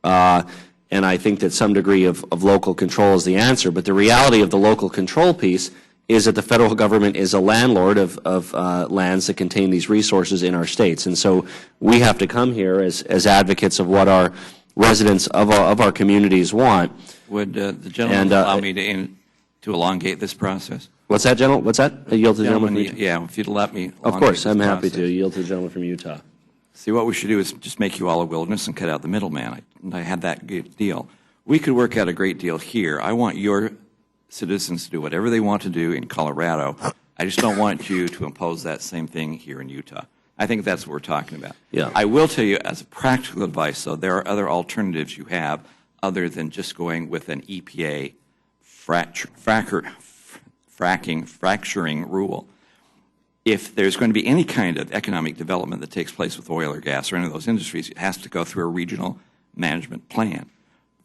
And I think that some degree of local control is the answer. But the reality of the local control piece is that the federal government is a landlord of lands that contain these resources in our states. And so we have to come here as advocates of what our residents of our communities want. Would the gentleman allow me to elongate this process? What's that, gentleman? What's that? I yield to the gentleman from Yeah, if you'd let me. Of course, I'm happy to yield to the gentleman from Utah. See, what we should do is just make you all a wilderness and cut out the middleman. I had that deal. We could work out a great deal here. I want your citizens to do whatever they want to do in Colorado. I just don't want you to impose that same thing here in Utah. I think that's what we're talking about. Yeah. I will tell you, as a practical advice, though, there are other alternatives you have other than just going with an EPA fracturing rule. If there's going to be any kind of economic development that takes place with oil or gas or any of those industries, it has to go through a regional management plan.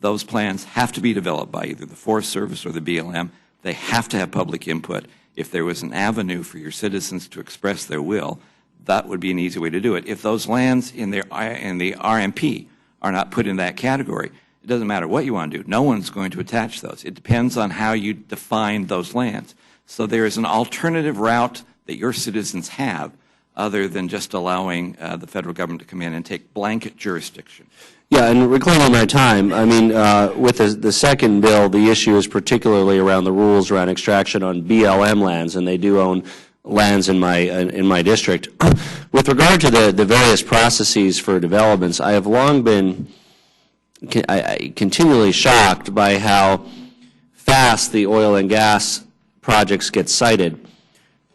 Those plans have to be developed by either the Forest Service or the BLM. They have to have public input. If there was an avenue for your citizens to express their will, that would be an easy way to do it. If those lands in the RMP are not put in that category, it doesn't matter what you want to do. No one's going to attach those. It depends on how you define those lands. So there is an alternative route that your citizens have other than just allowing the federal government to come in and take blanket jurisdiction. Yeah, and reclaiming my time, I mean, with the second bill, the issue is particularly around the rules around extraction on BLM lands, and they do own lands in my district. With regard to the various processes for developments, I have long been continually shocked by how fast the oil and gas projects get cited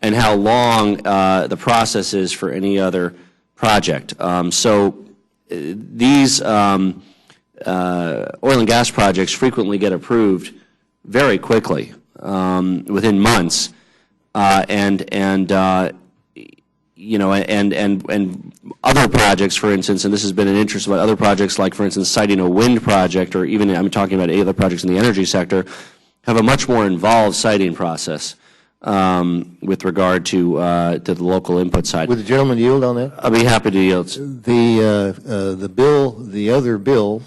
and how long the process is for any other project. So these oil and gas projects frequently get approved very quickly, within months, and other projects, for instance, and this has been an interest about other projects, like for instance citing a wind project, or even I'm talking about other projects in the energy sector, have a much more involved citing process with regard to the local input side. Would the gentleman yield on that? I'll be happy to yield. The other bill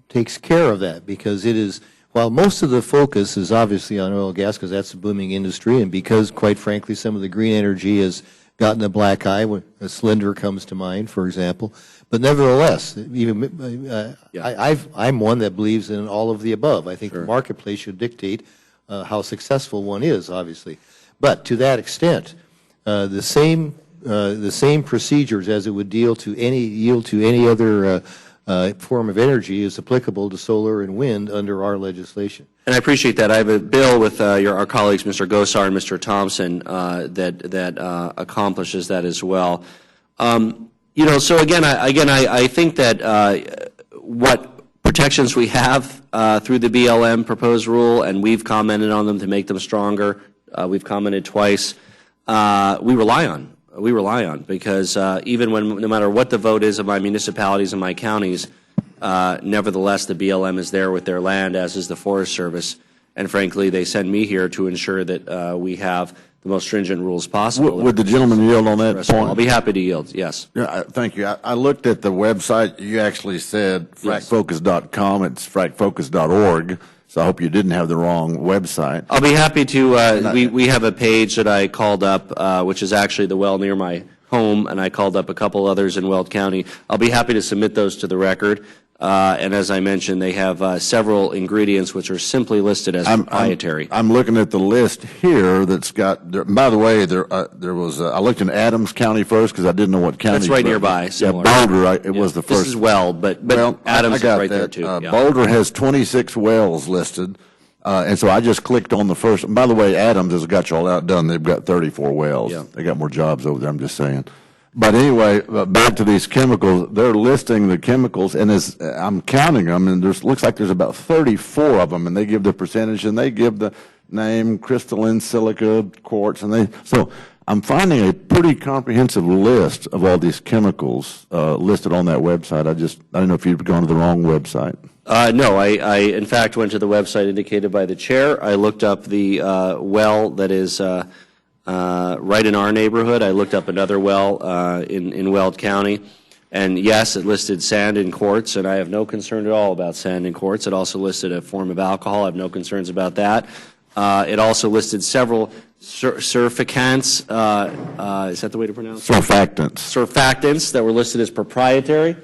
takes care of that, because it is, while most of the focus is obviously on oil and gas because that's a booming industry, and because, quite frankly, some of the green energy has gotten a black eye, when a Slender comes to mind, for example. But nevertheless, even I'm one that believes in all of the above. I think the marketplace should dictate how successful one is, obviously. But to that extent, the same procedures as it would yield to any other form of energy is applicable to solar and wind under our legislation. And I appreciate that. I have a bill with our colleagues, Mr. Gosar and Mr. Thompson, that accomplishes that as well. So again, I think that what protections we have through the BLM proposed rule, and we've commented on them to make them stronger. We've commented twice. We rely on because even when, no matter what the vote is of my municipalities and my counties, nevertheless the BLM is there with their land, as is the Forest Service. And frankly, they send me here to ensure that we have the most stringent rules possible. Would the gentleman yield on that point? I'll be happy to yield, yes. Yeah, thank you. I looked at the website. You actually said fracfocus.com. It's fracfocus.org. So I hope you didn't have the wrong website. I'll be happy to. We have a page that I called up, which is actually the well near my home, and I called up a couple others in Weld County. I'll be happy to submit those to the record. And as I mentioned, they have several ingredients which are simply listed as proprietary. I'm looking at the list here that's got, by the way, there was, I looked in Adams County first because I didn't know what county. That's right nearby. Similar. Yeah, Boulder, it was the first. This is Weld, but well, Adams is right there too. Boulder has 26 wells listed. And so I just clicked on the first. And by the way, Adams has got you all outdone. They've got 34 wells. Yeah. They got more jobs over there, I'm just saying. But anyway, back to these chemicals. They're listing the chemicals, and as I'm counting them, and looks like there's about 34 of them, and they give the percentage, and they give the name, crystalline, silica, quartz, and so I'm finding a pretty comprehensive list of all these chemicals listed on that website. I don't know if you've gone to the wrong website. No, I in fact went to the website indicated by the chair. I looked up the well that is right in our neighborhood. I looked up another well in Weld County, and yes, it listed sand and quartz, and I have no concern at all about sand and quartz. It also listed a form of alcohol. I have no concerns about that. It also listed several surfactants. Is that the way to pronounce it? Surfactants. Surfactants that were listed as proprietary.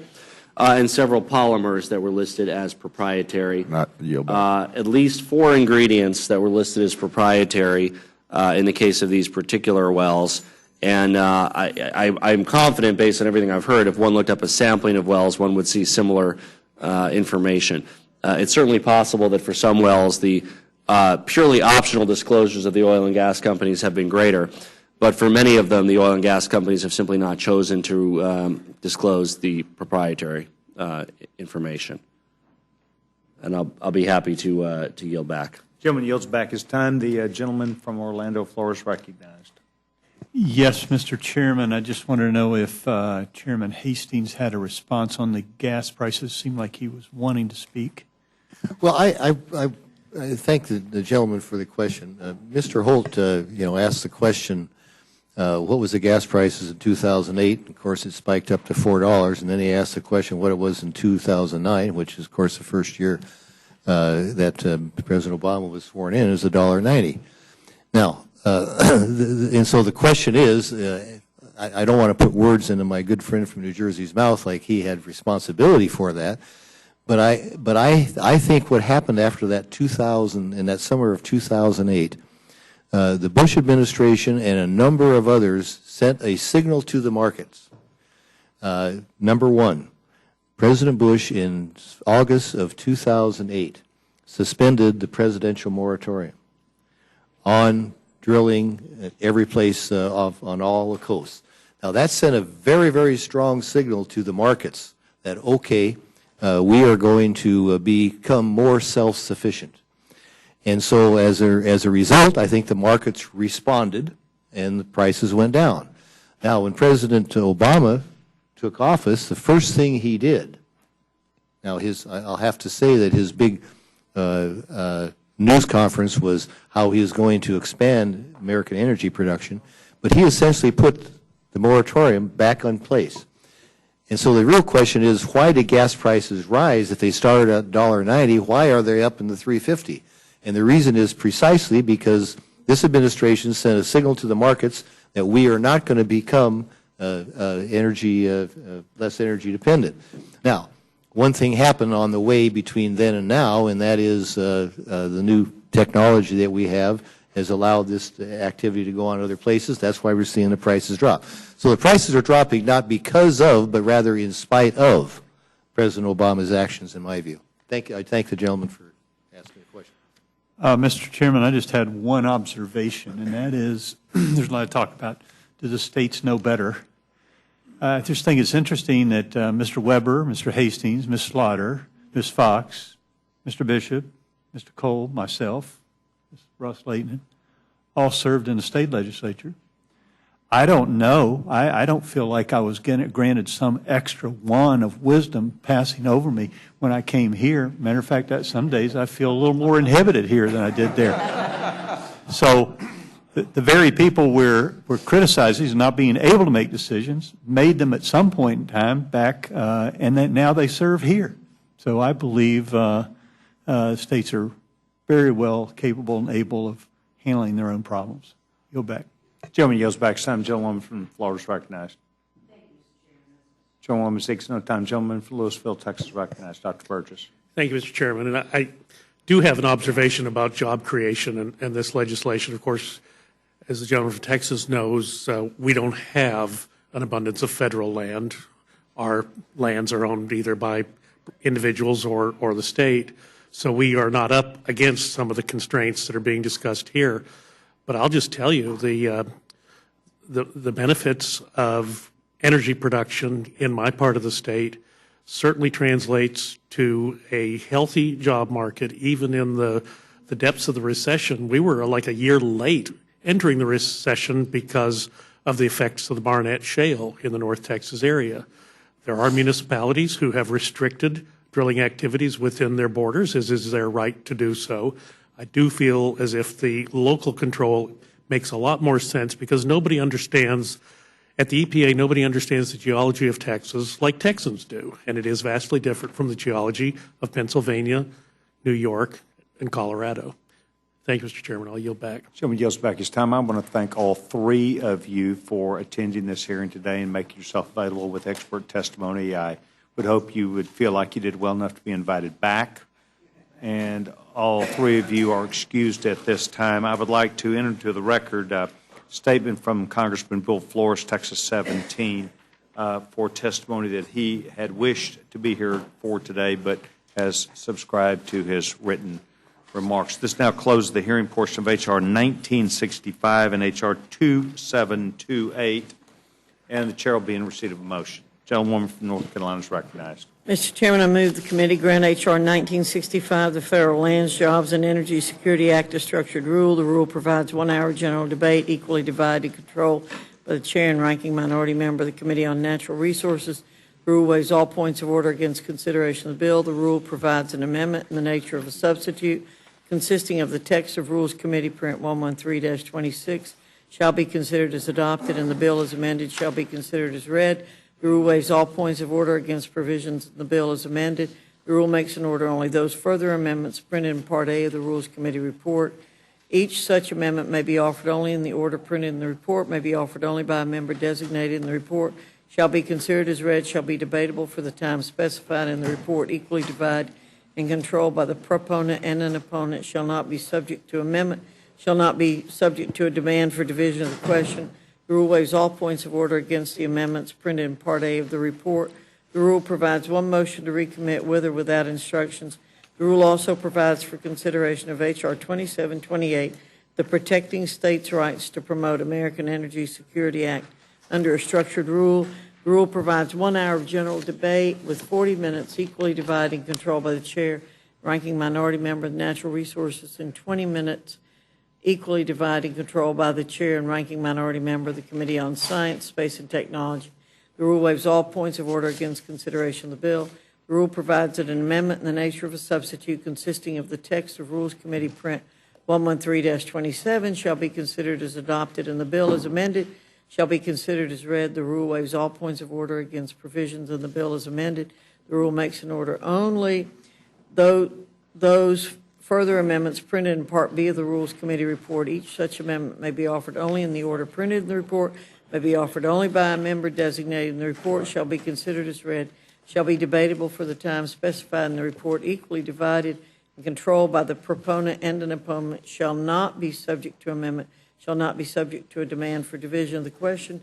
And several polymers that were listed as proprietary. Not yield back. At least 4 ingredients that were listed as proprietary in the case of these particular wells. And I'm confident, based on everything I've heard, if one looked up a sampling of wells, one would see similar information. It's certainly possible that for some wells, the purely optional disclosures of the oil and gas companies have been greater. But for many of them, the oil and gas companies have simply not chosen to disclose the proprietary information. And I'll be happy to yield back. Gentleman yields back his time. The gentleman from Orlando, Florida is recognized. Yes, Mr. Chairman. I just wanted to know if Chairman Hastings had a response on the gas prices. It seemed like he was wanting to speak. Well, I thank the gentleman for the question. Mr. Holt, asked the question, what was the gas prices in 2008? Of course, it spiked up to $4, and then he asked the question what it was in 2009, which is, of course, the first year that President Obama was sworn in, is $1.90. Now, and so the question is, I don't want to put words into my good friend from New Jersey's mouth like he had responsibility for that, but I think what happened after that in that summer of 2008. The Bush administration and a number of others sent a signal to the markets. Number one, President Bush in August of 2008 suspended the presidential moratorium on drilling at every place on all the coasts. Now that sent a very, very strong signal to the markets that, okay, we are going to become more self-sufficient. And so as a result, I think the markets responded and the prices went down. Now, when President Obama took office, the first thing he did, now I'll have to say that his big news conference was how he was going to expand American energy production, but he essentially put the moratorium back in place. And so the real question is, why did gas prices rise if they started at $1.90? Why are they up in the $3.50? And the reason is precisely because this administration sent a signal to the markets that we are not going to become less energy dependent. Now, one thing happened on the way between then and now, and that is the new technology that we have has allowed this activity to go on other places. That's why we're seeing the prices drop. So the prices are dropping not because of, but rather in spite of President Obama's actions, in my view. I thank the gentleman for asking the question. Mr. Chairman, I just had one observation, and that is there's a lot of talk about do the states know better. I just think it's interesting that Mr. Weber, Mr. Hastings, Ms. Slaughter, Ms. Fox, Mr. Bishop, Mr. Cole, myself, Ms. Russ Layton, all served in the state legislature. I don't know. I don't feel like I was granted some extra wand of wisdom passing over me when I came here. Matter of fact, some days I feel a little more inhibited here than I did there. So the very people we're criticizing as not being able to make decisions made them at some point in time back, and then now they serve here. So I believe states are very well capable and able of handling their own problems. Yield back. Gentleman yields back. Some gentleman from Florida is recognized. Thank you, Mr. Chairman. Gentlewoman seeks no time. Gentleman from Louisville, Texas, recognized. Dr. Burgess. Thank you, Mr. Chairman. And I do have an observation about job creation and this legislation. Of course, as the gentleman from Texas knows, we don't have an abundance of federal land. Our lands are owned either by individuals or the state. So we are not up against some of the constraints that are being discussed here. But I'll just tell you the benefits of energy production in my part of the state certainly translates to a healthy job market, even in the depths of the recession. We were like a year late entering the recession because of the effects of the Barnett Shale in the North Texas area. There are municipalities who have restricted drilling activities within their borders, as is their right to do so. I do feel as if the local control makes a lot more sense because nobody understands, at the EPA, nobody understands the geology of Texas like Texans do, and it is vastly different from the geology of Pennsylvania, New York, and Colorado. Thank you, Mr. Chairman. I'll yield back. Gentleman yields back his time. I want to thank all three of you for attending this hearing today and making yourself available with expert testimony. I would hope you would feel like you did well enough to be invited back. And all three of you are excused at this time. I would like to enter into the record a statement from Congressman Bill Flores, Texas 17, for testimony that he had wished to be here for today, but has subscribed to his written remarks. This now closes the hearing portion of H.R. 1965 and H.R. 2728, and the chair will be in receipt of a motion. Gentlewoman from North Carolina is recognized. Mr. Chairman, I move the committee grant H.R. 1965, the Federal Lands, Jobs, and Energy Security Act, a structured rule. The rule provides 1 hour general debate, equally divided, controlled by the chair and ranking minority member of the Committee on Natural Resources. The rule waives all points of order against consideration of the bill. The rule provides an amendment in the nature of a substitute consisting of the text of Rules Committee Print 113-26 shall be considered as adopted, and the bill as amended shall be considered as read. The rule waives all points of order against provisions in the bill as amended. The rule makes an order only those further amendments printed in Part A of the Rules Committee report. Each such amendment may be offered only in the order printed in the report, may be offered only by a member designated in the report, shall be considered as read, shall be debatable for the time specified in the report, equally divided and controlled by the proponent and an opponent, shall not be subject to amendment, shall not be subject to a demand for division of the question. The rule waives all points of order against the amendments printed in Part A of the report. The rule provides one motion to recommit with or without instructions. The rule also provides for consideration of H.R. 2728, the Protecting States' Rights to Promote American Energy Security Act, under a structured rule. The rule provides 1 hour of general debate with 40 minutes equally divided and controlled by the chair, ranking minority member of Natural Resources, and 20 minutes equally divided and controlled by the chair and ranking minority member of the Committee on Science, Space, and Technology. The rule waives all points of order against consideration of the bill. The rule provides that an amendment in the nature of a substitute consisting of the text of Rules Committee Print 113-27 shall be considered as adopted, and the bill as amended shall be considered as read. The rule waives all points of order against provisions in the bill as amended. The rule makes an order only those further amendments printed in Part B of the Rules Committee report. Each such amendment may be offered only in the order printed in the report, may be offered only by a member designated in the report, shall be considered as read, shall be debatable for the time specified in the report, equally divided and controlled by the proponent and an opponent, shall not be subject to amendment, shall not be subject to a demand for division of the question.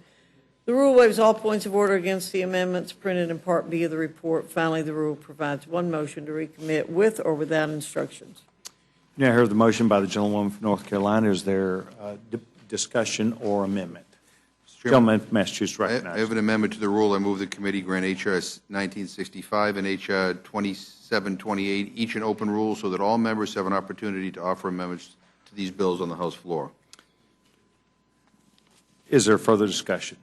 The rule waives all points of order against the amendments printed in Part B of the report. Finally, the rule provides one motion to recommit with or without instructions. You now heard the motion by the gentlewoman from North Carolina. Is there discussion or amendment? Gentleman from Massachusetts recognized. I have an amendment to the rule. I move the committee grant H.R. 1965 and H.R. 2728 each an open rule so that all members have an opportunity to offer amendments to these bills on the House floor. Is there further discussion?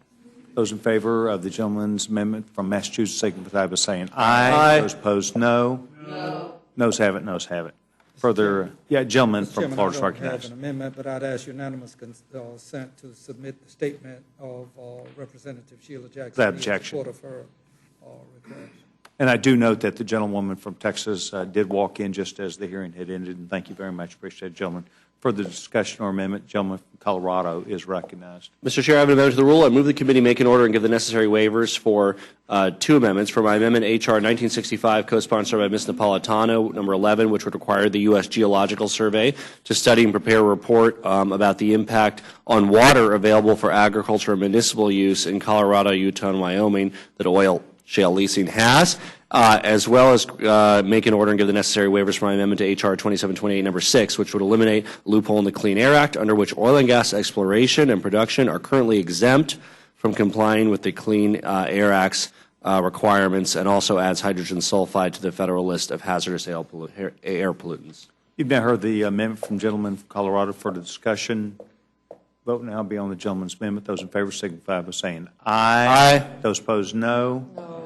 Those in favor of the gentleman's amendment from Massachusetts signify by saying aye. Those opposed, no. No. Noes have it. Noes have it. Further, gentleman from Chairman, Florida is I don't recognized. have an amendment, but I'd ask unanimous consent to submit the statement of Representative Sheila Jackson Without in objection. support of her request. And I do note that the gentlewoman from Texas did walk in just as the hearing had ended, and thank you very much. Appreciate it, gentlemen. Further discussion or amendment, gentleman from Colorado is recognized. Mr. Chair, I have an amendment to the rule. I move the committee make an order and give the necessary waivers for two amendments. For my amendment, H.R. 1965, co-sponsored by Ms. Napolitano, number 11, which would require the U.S. Geological Survey to study and prepare a report about the impact on water available for agriculture and municipal use in Colorado, Utah, and Wyoming that oil shale leasing has, as well as make an order and give the necessary waivers for my amendment to H.R. 2728, number 6, which would eliminate a loophole in the Clean Air Act under which oil and gas exploration and production are currently exempt from complying with the Clean Air Act's requirements, and also adds hydrogen sulfide to the federal list of hazardous air pollutants. You've now heard the amendment from gentleman from Colorado. For the discussion, vote now be on the gentleman's amendment. Those in favor signify by saying aye. Aye. Those opposed, no. No.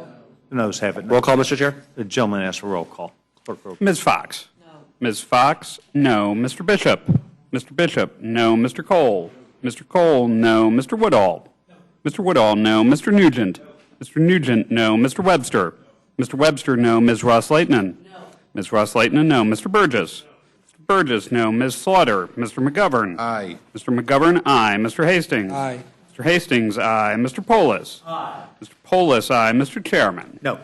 The noes have it. Roll call, Mr. Chair. The gentleman asks for roll call. Clerk, roll call. Ms. Fox? No. Ms. Fox? No. Mr. Bishop? Mr. Bishop? No. Mr. Cole? Mr. Cole? No. Mr. Woodall? No. Mr. Woodall? No. Mr. Nugent? Mr. Nugent? No. Mr. Webster? Mr. Webster? No. Ms. Ross-Lehtinen? No. Ms. Ross-Lehtinen? No. Mr. Burgess? Mr. Burgess? No. Ms. Slaughter? Mr. McGovern? Aye. Mr. McGovern? Aye. Mr. Hastings? Aye. Mr. Hastings? Aye. Mr. Polis? Aye. Mr. Polis? Aye. Mr. Chairman? No. Mr.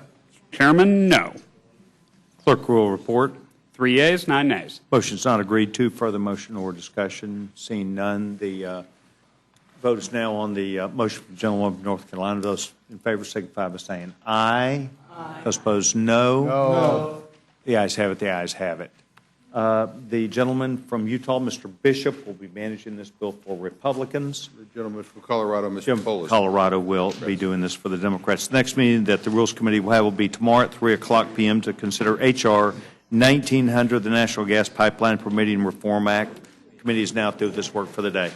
Chairman? No. Clerk will report. 3 yeas, 9 nays. Motion is not agreed to. Further motion or discussion? Seeing none, the vote is now on the motion from the gentleman from North Carolina. Those in favor signify by saying aye. Aye. Those opposed, no. No. The ayes have it. The ayes have it. The gentleman from Utah, Mr. Bishop, will be managing this bill for Republicans. The gentleman from Colorado, Mr. Polis. Colorado will be doing this for the Democrats. The next meeting that the Rules Committee will have will be tomorrow at 3 o'clock p.m. to consider H.R. 1900, the National Gas Pipeline Permitting Reform Act. The committee is now through this work for the day.